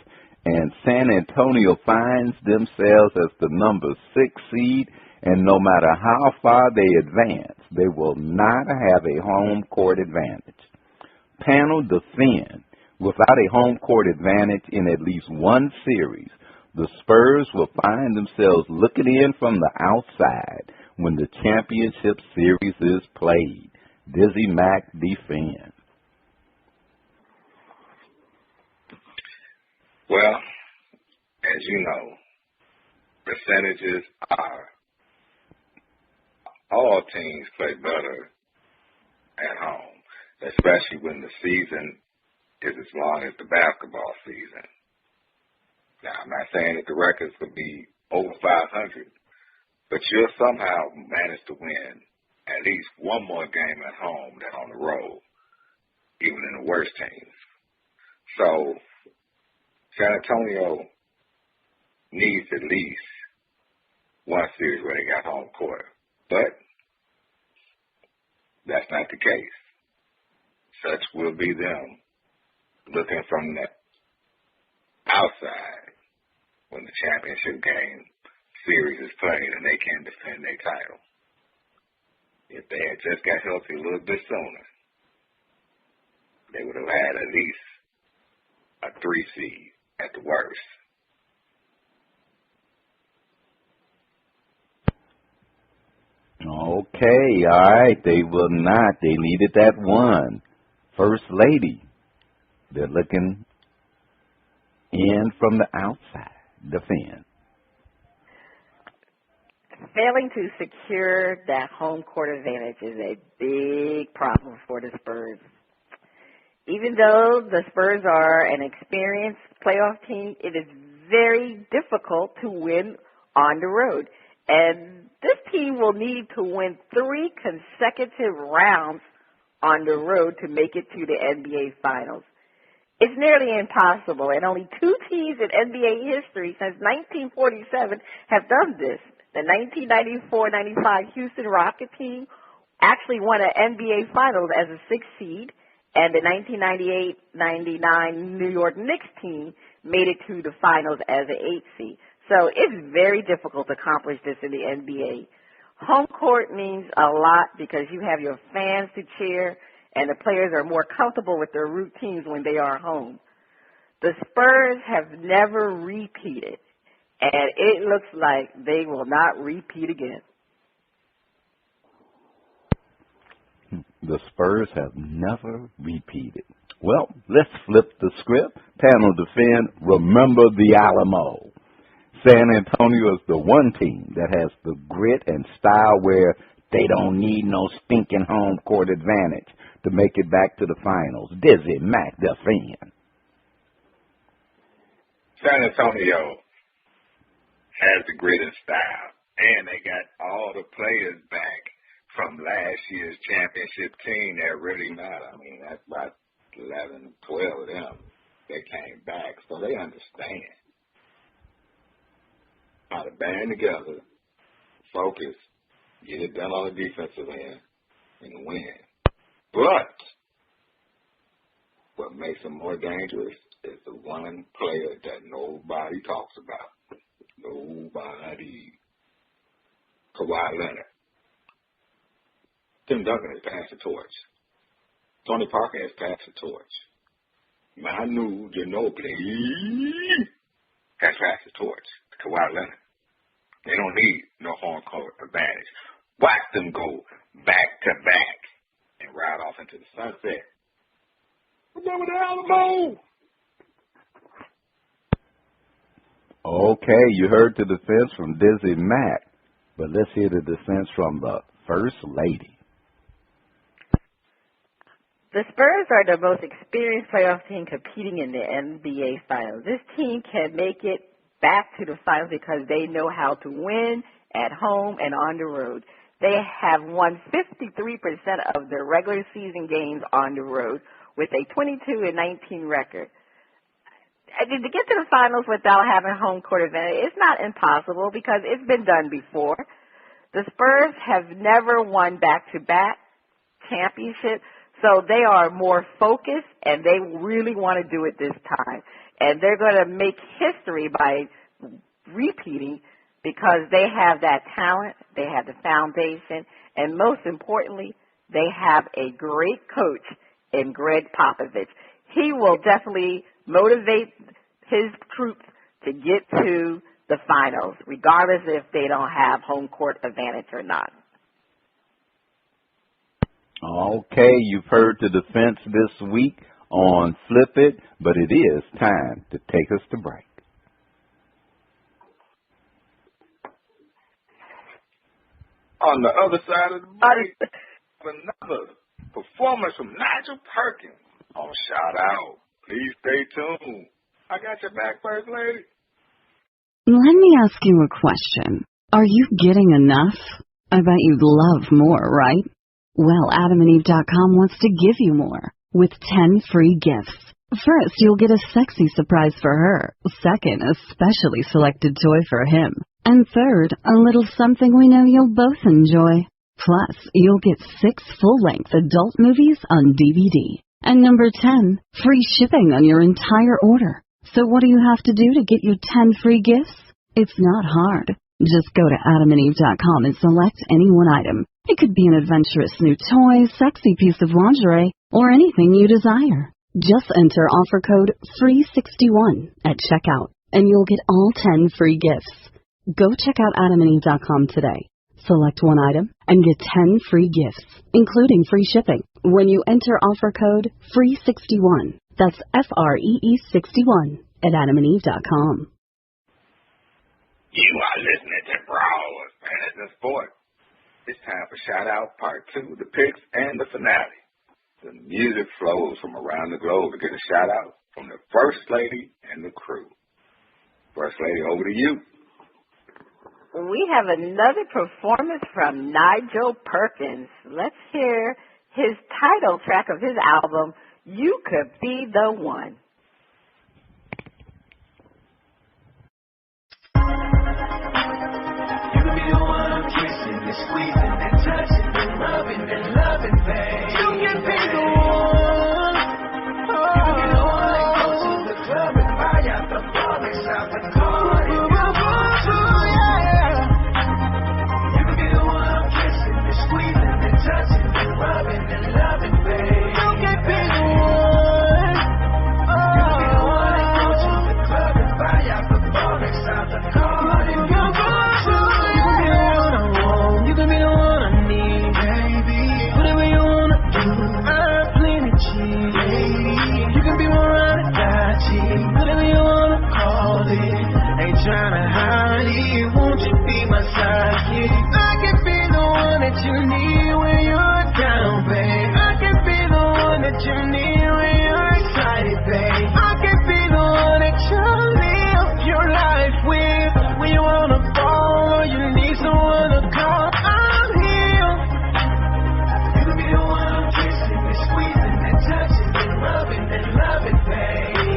and San Antonio finds themselves as the number 6 seed, and no matter how far they advance, they will not have a home court advantage. Panel defend. Without a home court advantage in at least one series, the Spurs will find themselves looking in from the outside when the championship series is played. DizzieMac defend. Well, as you know, percentages are all teams play better at home, especially when the season is as long as the basketball season. Now, I'm not saying that the records could be over 500, but you'll somehow manage to win at least one more game at home than on the road, even in the worst teams. So San Antonio needs at least one series where they got home court. But that's not the case. Such will be them looking from the outside when the championship game series is played and they can defend their title. If they had just got healthy a little bit sooner, they would have had at least a 3 seed at the worst. Okay, all right. They will not. They needed that one. First lady. They're looking in from the outside. Defend. Failing to secure that home court advantage is a big problem for the Spurs. Even though the Spurs are an experienced playoff team, it is very difficult to win on the road. And this team will need to win 3 consecutive rounds on the road to make it to the NBA Finals. It's nearly impossible, and only 2 teams in NBA history since 1947 have done this. The 1994-95 Houston Rocket team actually won an NBA Finals as a 6th seed, and the 1998-99 New York Knicks team made it to the Finals as an 8th seed. So it's very difficult to accomplish this in the NBA. Home court means a lot because you have your fans to cheer, and the players are more comfortable with their routines when they are home. The Spurs have never repeated, and it looks like they will not repeat again. The Spurs have never repeated. Well, let's flip the script. Panel defend. Remember the Alamo. San Antonio is the one team that has the grit and style where they don't need no stinking home court advantage to make it back to the finals. DizzieMac defend. San Antonio has the grit and style, and they got all the players back from last year's championship team that really matter. I mean, that's about 11, 12 of them that came back, so they understand how to band together, focus, get it done on the defensive end, and win. But what makes them more dangerous is the one player that nobody talks about. Nobody. Kawhi Leonard. Tim Duncan has passed the torch. Tony Parker has passed the torch. Manu Ginobili has passed the torch to Kawhi Leonard. They don't need no home court advantage. Watch them go back to back and ride off into the sunset. Remember the Alamo. Okay, you heard the defense from DizzieMac, but let's hear the defense from the First Lady. The Spurs are the most experienced playoff team competing in the NBA Finals. This team can make it back to the Finals because they know how to win at home and on the road. They have won 53% of their regular season games on the road with a 22-19 record. To get to the Finals without having home court advantage, it's not impossible because it's been done before. The Spurs have never won back-to-back championships, so they are more focused, and they really want to do it this time. And they're going to make history by repeating because they have that talent, they have the foundation, and most importantly, they have a great coach in Greg Popovich. He will definitely motivate his troops to get to the finals, regardless if they don't have home court advantage or not. Okay, you've heard the defense this week on Flip It, but it is time to take us to break. On the other side of the break, another performance from Nigel Perkins on Shout Out. Please stay tuned. I got your back, First Lady. Let me ask you a question. Are you getting enough? I bet you'd love more, right? Well, AdamandEve.com wants to give you more with 10 free gifts. First, you'll get a sexy surprise for her. Second, a specially selected toy for him. And third, a little something we know you'll both enjoy. Plus, you'll get 6 full-length adult movies on DVD. And number 10, free shipping on your entire order. So what do you have to do to get your 10 free gifts? It's not hard. Just go to AdamandEve.com and select any one item. It could be an adventurous new toy, sexy piece of lingerie, or anything you desire. Just enter offer code FREE61 at checkout, and you'll get all 10 free gifts. Go check out AdamandEve.com today. Select one item and get 10 free gifts, including free shipping, when you enter offer code FREE61. That's FREE61 at AdamandEve.com. You are listening to Brawls, Panties and Sports. It's time for Shout Out Part 2, the picks and the finale. The music flows from around the globe to get a shout out from the First Lady and the crew. First Lady, over to you. We have another performance from Nigel Perkins. Let's hear his title track of his album, You Could Be the One. You could be the one I'm kissing and squeezing and touching and rubbing and loving, babe. You can be the one. You could be the one that goes to the club and buy out the bar and shop the car. Touching and rubbing and loving, babe. You can be the one. You can be the one that goes to the club and buy out the bar and stop the car. You can be the one I want. You can be the one I need, baby. Whatever you wanna do, I'm plenty cheap, baby. You can be my ride or die cheap. Whatever you wanna call it, ain't tryna hide it. Won't you be my sidekick? I can be the one that you need. You need when you're excited, babe. I can be the one that you live your life with. When you wanna fall or you need someone to call, I'm here. You can be the one I'm kissing and squeezing and touching and rubbing and loving, baby.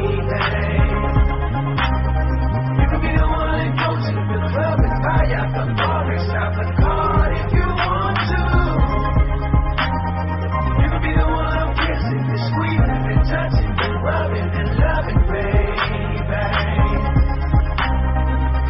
You can be the one that goes to the club and buy out the bar and shop the car if you want to. You can be the one squeezing and touching and rubbing and loving, baby.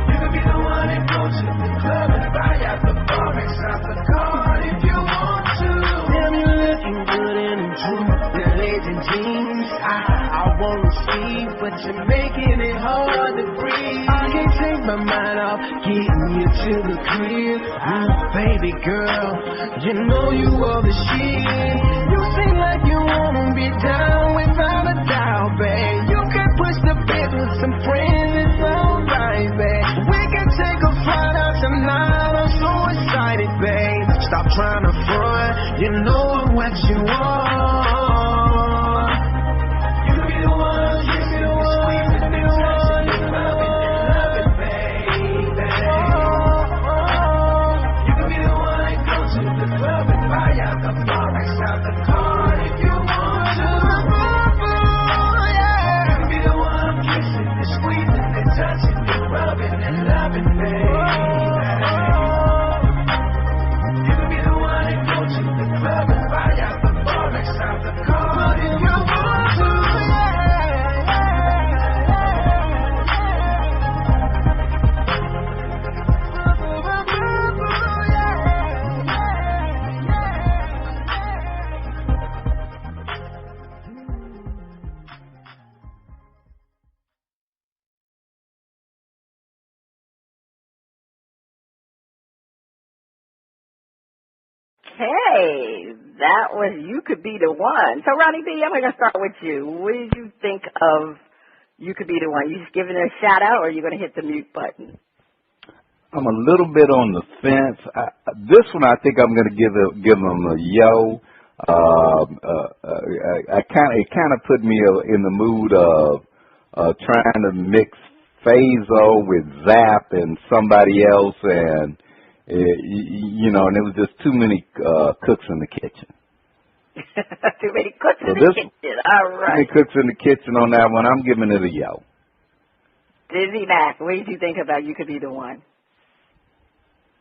You could be the one that goes to the club and buy out the bar and shop the car if you want to. Damn, you looking good in them jeans, the legend jeans. I wanna see, but you're making it hard to breathe. I can't take my mind off getting you to the crib. Baby girl, you know you are the shit. You seem like you wanna be down without a doubt, babe. You can push the bed with some friends, it's alright, babe. We can take a flight out tonight, I'm so excited, babe. Stop trying to front, you know I'm what you want. You can be the one, you can be the one, squeezing and touching and loving and loving, baby. You can be the one that goes to the club and buy out the bar and stop the car if you want to. You can be the one I'm kissing and squeezing and touching and rubbing and loving, baby. You can be the one that goes to the club and buy out the bar and stop the car if you want to. Okay, that was You Could Be the One. So, Ronnie B, I'm going to start with you. What did you think of You Could Be the One? You just giving it a shout out, or are you going to hit the mute button? I'm a little bit on the fence. This one, I think I'm going to give them a yo. It kind of put me in the mood of trying to mix Phaso with Zap and somebody else, and and it was just too many cooks in the kitchen. Too many cooks in the kitchen. All right. Too many cooks in the kitchen on that one. I'm giving it a yo. DizzieMac, what did you think about You Could Be the One?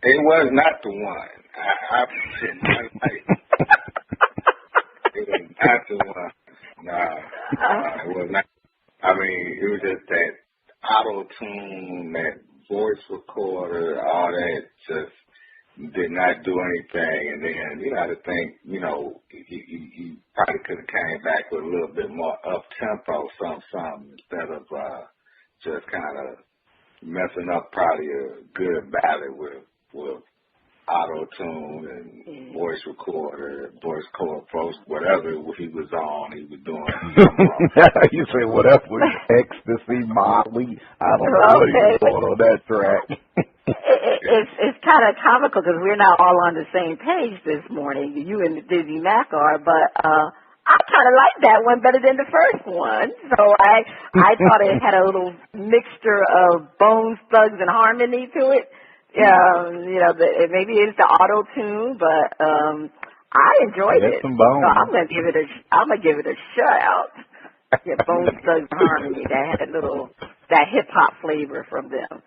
It was not the one. I did not like it. It was not the one. Nah, it was not. I mean, it was just that auto-tune, that voice recorder, all that just did not do anything. And then you got to think, he probably could have came back with a little bit more up tempo, something instead of just kind of messing up probably a good ballad with auto tune and voice recorder, voice chorus, whatever he was on, he was doing. You say whatever was ecstasy, Molly. I don't know what he was doing on that track. It's kind of comical because we're not all on the same page this morning. You and DizzieMac are, but I kind of like that one better than the first one. So I thought it had a little mixture of Bones, Thugs, and Harmony to it. Maybe it's the auto tune, but I enjoyed it. Some bones. So I'm gonna give it a shout. Yeah, Bones, Thugs, and Harmony. That had that hip hop flavor from them.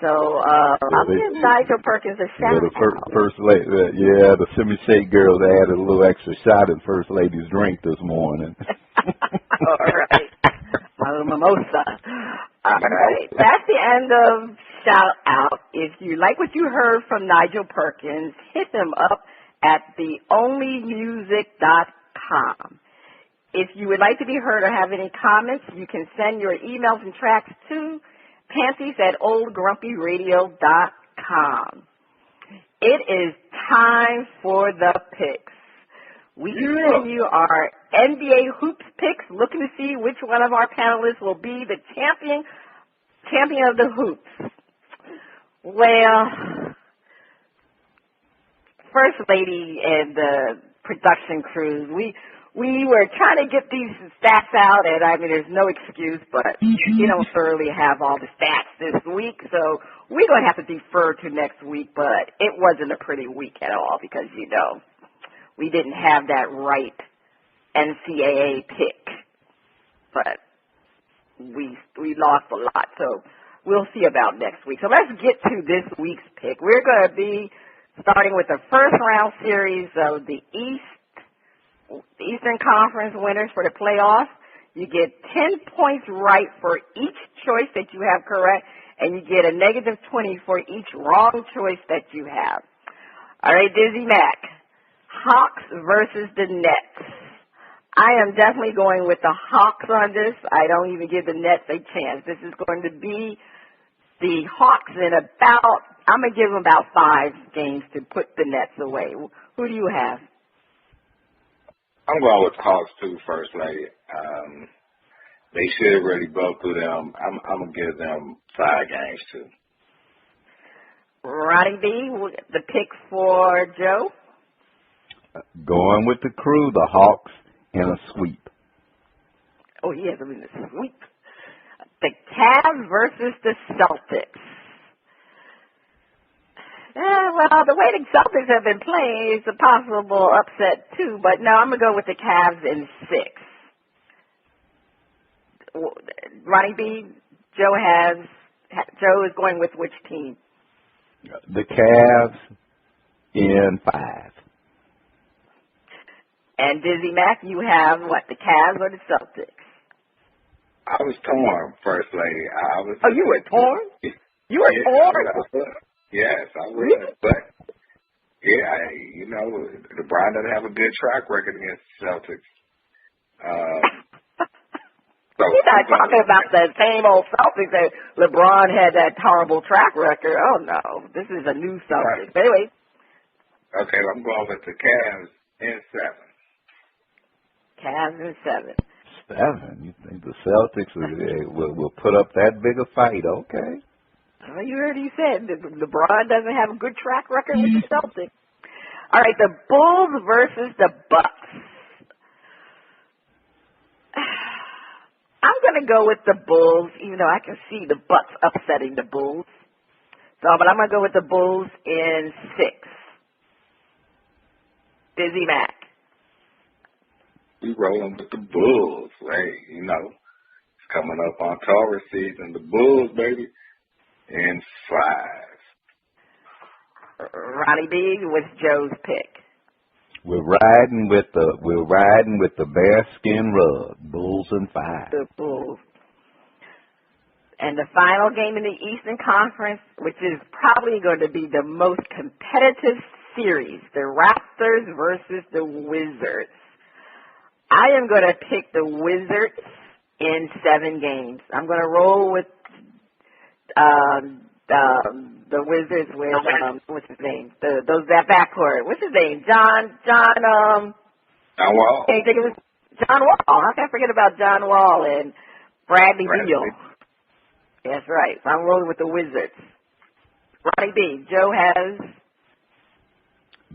So I'm giving Nigel Perkins a shout out. First lady, the Simi Shake girls added a little extra shot in First Lady's drink this morning. All right. A little mimosa. All right. That's the end of shout out. If you like what you heard from Nigel Perkins, hit him up at theonlymusic.com. If you would like to be heard or have any comments, you can send your emails and tracks to panties@oldgrumpyradio.com. It is time for the picks. We continue our NBA hoops picks, looking to see which one of our panelists will be the champion of the hoops. Well, First Lady and the production crews, we were trying to get these stats out, and I mean, there's no excuse, but you don't thoroughly have all the stats this week, so we're going to have to defer to next week, but it wasn't a pretty week at all because, we didn't have that right NCAA pick, but we lost a lot, so we'll see about next week. So let's get to this week's pick. We're going to be starting with the first round series of the Eastern Conference winners for the playoffs. You get 10 points right for each choice that you have correct, and you get a negative 20 for each wrong choice that you have. All right, DizzieMac. Hawks versus the Nets. I am definitely going with the Hawks on this. I don't even give the Nets a chance. This is going to be the Hawks in I'm going to give them about 5 games to put the Nets away. Who do you have? I'm going with Hawks too, First Lady. They should really go through them. I'm going to give them 5 games too. Ronnie B, the pick for Joe? Going with the crew, the Hawks, in a sweep. Oh, he has them in the sweep. The Cavs versus the Celtics. Well, the way the Celtics have been playing, it's a possible upset too, but no, I'm going to go with the Cavs in 6. Ronnie B, Joe is going with which team? The Cavs in 5. And DizzieMac, you have what, the Cavs or the Celtics? I was torn, First Lady. You were torn? You were torn? Yes, I was. Really? But, LeBron doesn't have a good track record against the Celtics. You're not talking about the same old Celtics that LeBron had that horrible track record. Oh, no. This is a new Celtics. Right. Anyway. Okay, I'm going with the Cavs in 7. Cavs in 7. 7? You think the Celtics will put up that big a fight? Okay. Well, you already said LeBron doesn't have a good track record with the Celtics. All right, the Bulls versus the Bucks. I'm going to go with the Bulls, even though I can see the Bucks upsetting the Bulls. But I'm going to go with the Bulls in 6. DizzieMac. We rolling with the Bulls, right? It's coming up on Taurus season. The Bulls, baby, in 5. Ronnie B, what's Joe's pick? We're riding with the bearskin rug. Bulls in 5. The Bulls. And the final game in the Eastern Conference, which is probably going to be the most competitive series, the Raptors versus the Wizards. I am going to pick the Wizards in 7 games. I'm going to roll with the Wizards with what's his name? That backcourt. What's his name? John Wall. Can't think of his John Wall. How can I forget about John Wall and Bradley Beal? That's right. So I'm rolling with the Wizards. Ronnie B. Joe has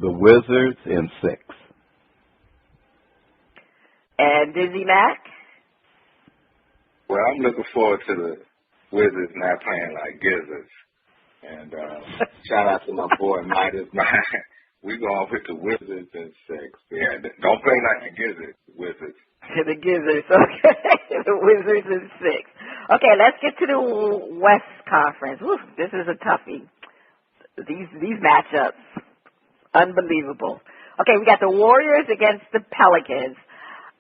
the Wizards in 6. And DizzieMac? Well, I'm looking forward to the Wizards not playing like gizzards. And shout out to my boy Midas. We going with the Wizards in 6. Yeah, don't play like the gizzards, Wizards. The Gizzards, okay. The Wizards in 6. Okay, let's get to the West Conference. Woo, this is a toughie. These matchups, unbelievable. Okay, we got the Warriors against the Pelicans.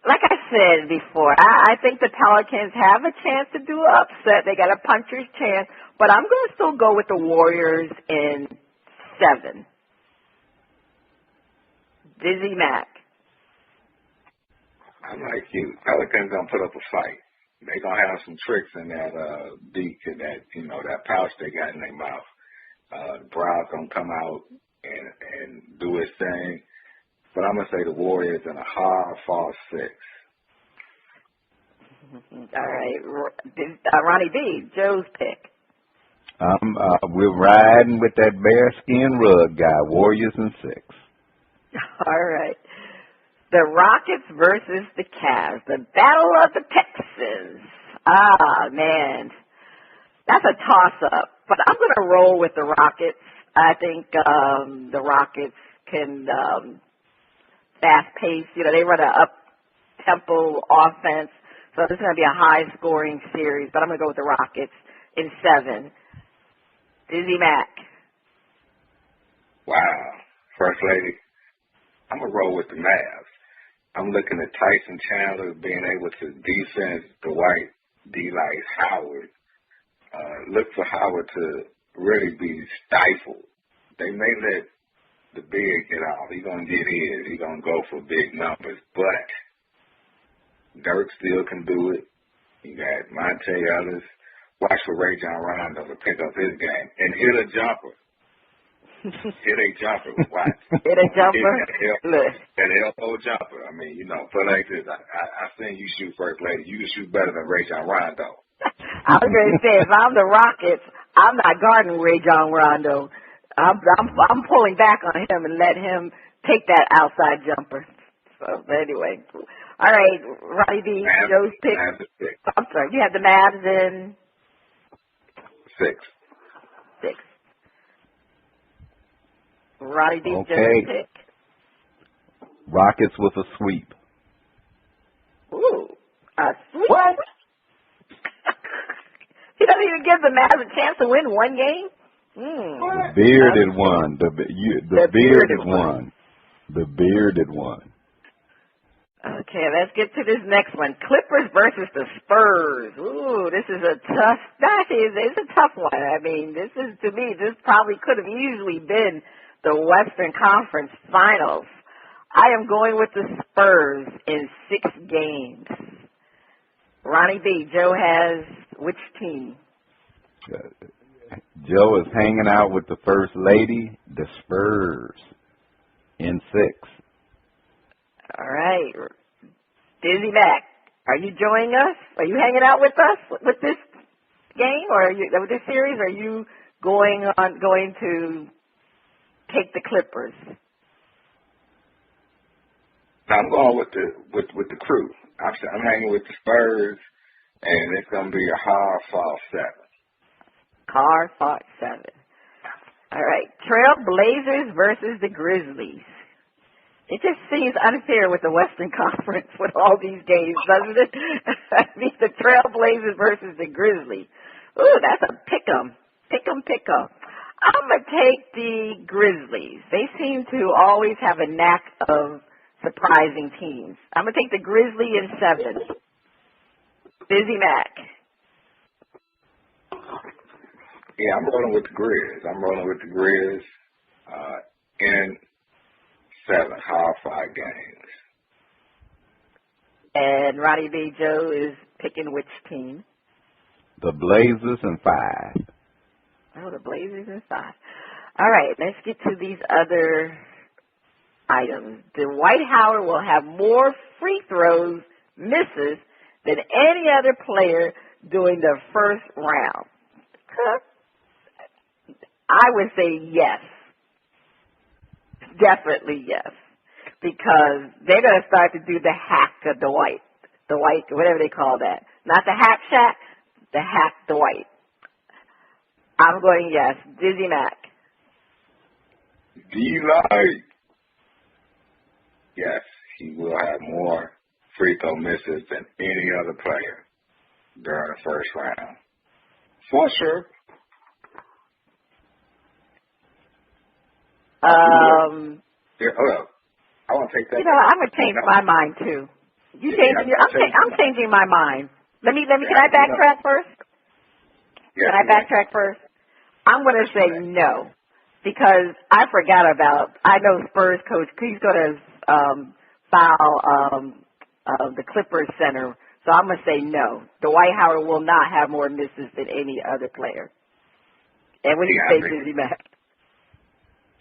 Like I said before, I think the Pelicans have a chance to do an upset. They got a puncher's chance, but I'm going to still go with the Warriors in 7. DizzieMac. I'm like you. Pelicans gonna put up a fight. They gonna have some tricks in that beak and that pouch they got in their mouth. The Browns gonna come out and do his thing. But I'm gonna say the Warriors in a hard-fought 6. All right, Ronnie B. Joe's pick. We're riding with that bearskin rug guy. Warriors in 6. All right. The Rockets versus the Cavs. The Battle of the Texans. Ah, man. That's a toss-up. But I'm going to roll with the Rockets. I think the Rockets can fast-pace. They run an up-tempo offense. So this is going to be a high-scoring series. But I'm going to go with the Rockets in 7. DizzieMac. Wow. First lady, I'm going to roll with the Mavs. I'm looking at Tyson Chandler being able to defense Dwight D-Light Howard. Look for Howard to really be stifled. They may let the big get off. He's going to get his. He's going to go for big numbers. But Dirk still can do it. You got Monte Ellis. Watch for Ray John Rondo to pick up his game. And hit a jumper. Hit a jumper. Watch. Hit a jumper? That elbow jumper. I mean, put like this. I seen you shoot, First Lady. You can shoot better than Ray John Rondo. I was going to say, if I'm the Rockets, I'm not guarding Ray John Rondo. I'm pulling back on him and let him take that outside jumper. So, but anyway. All right, Ronnie B. Joe's pick. I'm sorry. You have the Mavs in 6. Ronnie B. Okay. Joe's pick. Rockets with a sweep. Ooh, a sweep? What? He doesn't even give the Mavs a chance to win one game? The bearded one. The bearded one. The bearded one. Okay, let's get to this next one. Clippers versus the Spurs. Ooh, this is a tough. It's a tough one. I mean, this probably could have easily been the Western Conference Finals. I am going with the Spurs in 6 games. Ronnie B. Joe has which team? Joe is hanging out with the First Lady, the Spurs, in 6. All right. DizzieMac, are you joining us? Are you hanging out with us with this game or with this series? Or are you going to take the Clippers? I'm going with the crew. I'm hanging with the Spurs, and it's going to be a hard-fought 7. Hard-fought 7. All right. Trail Blazers versus the Grizzlies. It just seems unfair with the Western Conference with all these games, doesn't it? I mean, the Trail Blazers versus the Grizzlies. Ooh, that's a pick-em. Pick-em. I'm going to take the Grizzlies. They seem to always have a knack of surprising teams. I'm going to take the Grizzlies in 7. DizzieMac. Yeah, I'm rolling with the Grizz. In 7 Hall 5 games. And Ronnie B. Joe is picking which team? The Blazers in 5. Oh, the Blazers in 5. All right, let's get to these other items. Dwight Howard will have more free throws misses than any other player during the first round. I would say yes. Definitely yes. Because they're going to start to do the hack of Dwight. Dwight, whatever they call that. Not the hack shack, the hack Dwight. I'm going yes. DizzieMac. D-Light. Yes, he will have more free throw misses than any other player during the first round. For sure. Here, hold up. I want to take that. You know, I'm going to change my mind too. I'm changing my mind. Can I backtrack first? Yeah, Can I backtrack first? I'm going to say no, because I forgot about, I know Spurs coach, he's going to foul the Clippers center, so I'm going to say no. Dwight Howard will not have more misses than any other player. And what do you say, DizzieMac?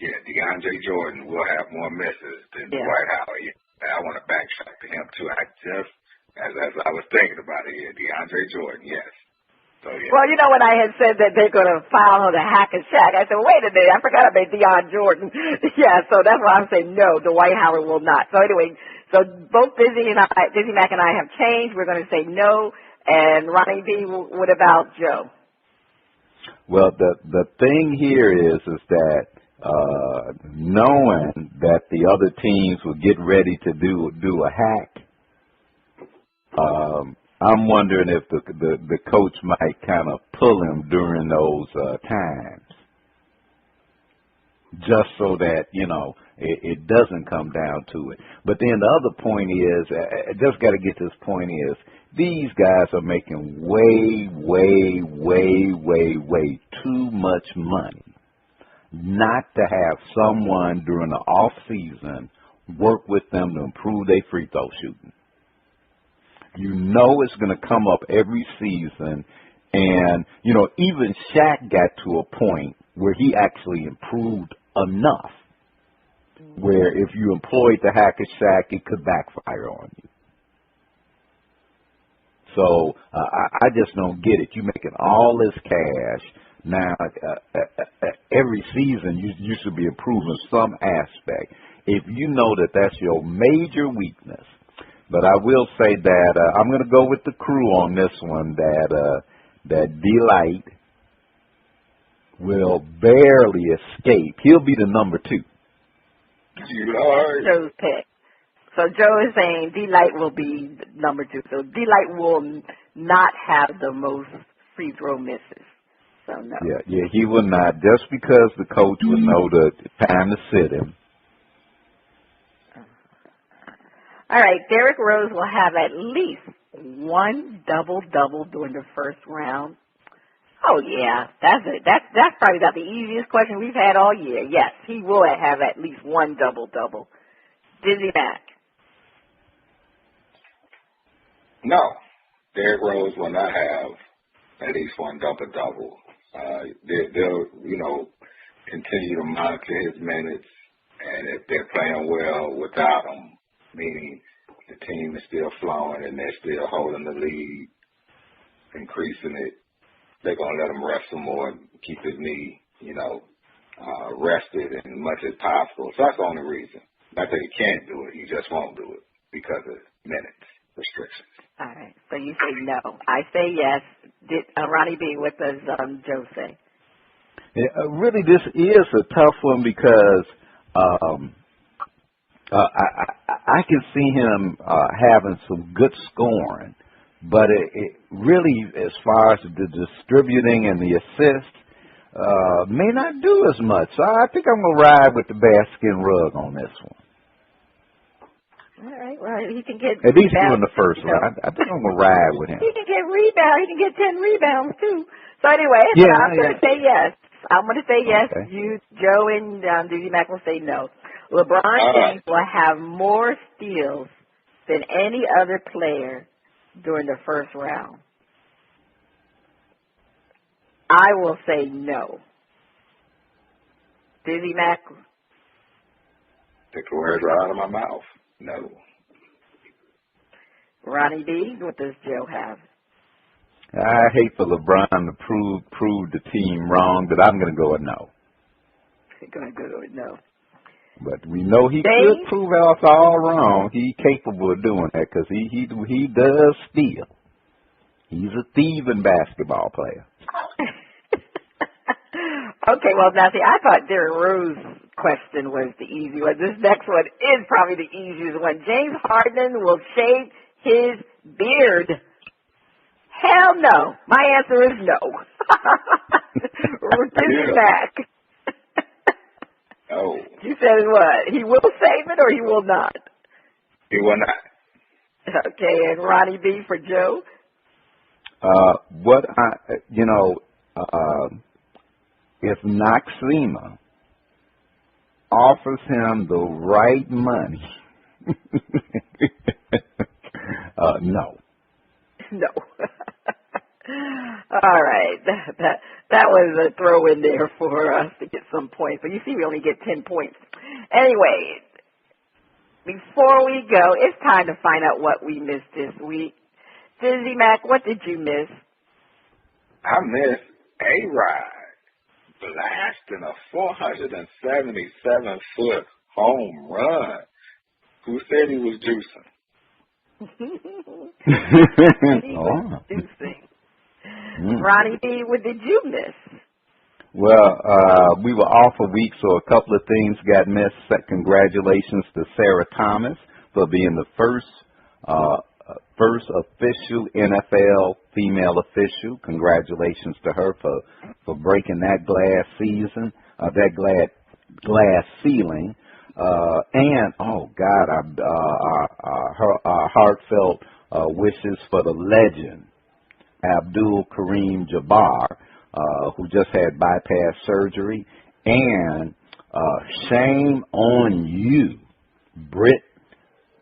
Yeah, DeAndre Jordan will have more misses than Dwight Howard. Yeah. I want to backtrack to him too. I just, as I was thinking about it here, DeAndre Jordan, yes. So, yeah. Well, you know when I had said that they're going to foul on the hack and shack, I said, wait a minute, I forgot about Deion Jordan. Yeah, so that's why I'm saying no, Dwight Howard will not. So anyway, so both DizzieMac and I have changed. We're going to say no. And Ronnie B, what about Joe? Well, the thing here is that knowing that the other teams will get ready to do a hack, I'm wondering if the coach might kind of pull him during those times, just so that, you know, it doesn't come down to it. But then the other point is, I just got to get this point is, these guys are making way too much money not to have someone during the off season work with them to improve their free throw shooting. You know it's going to come up every season. And, you know, even Shaq got to a point where he actually improved enough where if you employed the hack of Shaq, it could backfire on you. So I just don't get it. You're making all this cash. Now, every season you should be improving some aspect. If you know that that's your major weakness. But I will say that I'm going to go with the crew on this one, that D-Light will barely escape. He'll be the number 2. Joe's pick. So Joe is saying D-Light will be number 2. So D-Light will not have the most free throw misses. So no. Yeah, he will not. Just because the coach will know the time to sit him. All right, Derrick Rose will have at least one double-double during the first round. Oh, yeah, that's it. That's probably about the easiest question we've had all year. Yes, he will have at least one double-double. DizzieMac. No, Derrick Rose will not have at least one double-double. They'll, you know, continue to monitor his minutes, and if they're playing well without him, meaning the team is still flowing and they're still holding the lead, increasing it, they're going to let him rest some more, keep his knee, you know, rested as much as possible. So that's the only reason. Not that he can't do it, he just won't do it because of minutes restrictions. All right, so you say no. I say yes. Ronnie B., what does Joe say? Yeah, really, this is a tough one because I can see him having some good scoring, but it really, as far as the distributing and the assist, may not do as much. So I think I'm going to ride with the Bearskin rug on this one. All right, well, he can get at least during the first round. I think I'm going to ride with him. He can get rebounds. He can get 10 rebounds, too. So anyway, I'm going to say yes. I'm going to say yes. Okay. You, Joe, and DizzieMac will say no. LeBron James will have more steals than any other player during the first round. I will say no. DizzieMac? Took the words right out of my mouth. No. Ronnie B, what does Joe have? I hate for LeBron to prove the team wrong, but I'm going to go with no. You're going to go with no. But we know he could prove us all wrong. He's capable of doing that because he does steal. He's a thieving basketball player. Okay, well, now, see, I thought Derrick Rose's question was the easy one. This next one is probably the easiest one. James Harden will shave his beard. Hell no. My answer is no. DizzieMac. No. You said what? He will save it or he will not? He will not. Okay, and Ronnie B for Joe? If Noxema offers him the right money, no. No. All right. That was a throw in there for us to get some points. But you see, we only get 10 points. Anyway, before we go, it's time to find out what we missed this week. DizzieMac, what did you miss? I missed A-Rod blasting a 477-foot home run. Who said he was juicing? Ronnie B, what did you miss? Well, we were off a week, so a couple of things got missed. Congratulations to Sarah Thomas for being the first official NFL female official. Congratulations to her for breaking that glass ceiling. And oh God, her heartfelt wishes for the legend Abdul Kareem Jabbar, who just had bypass surgery. And shame on you, Britt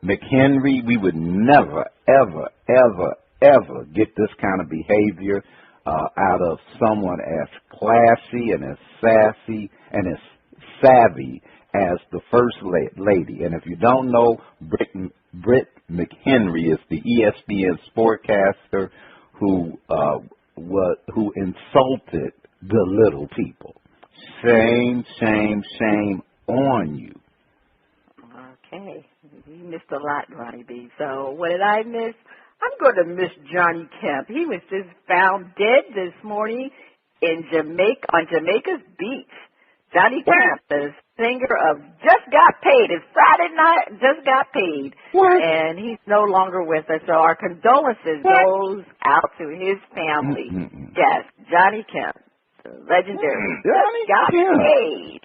McHenry. We would never, ever, ever, ever get this kind of behavior out of someone as classy and as sassy and as savvy as the First Lady. And if you don't know, Britt McHenry is the ESPN sportcaster who insulted the little people. Shame, shame, shame on you. Okay. You missed a lot, Ronnie B. So what did I miss? I'm going to miss Johnny Kemp. He was just found dead this morning on Jamaica's beach. Johnny Kemp, the singer of Just Got Paid. It's Friday night, Just Got Paid. What? And he's no longer with us. So our condolences goes out to his family. Yes, Johnny Kemp, the legendary Johnny Just Got Kemp. Paid.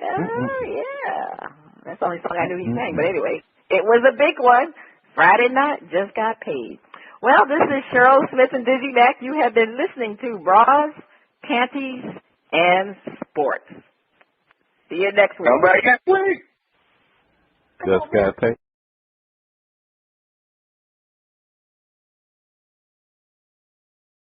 Yeah. That's the only song I knew he sang. But anyway, it was a big one. Friday night, Just Got Paid. Well, this is Cheryl Smith and DizzieMac. You have been listening to Bras, Panties, and Sports. See you next week. Nobody got played. Just got paid.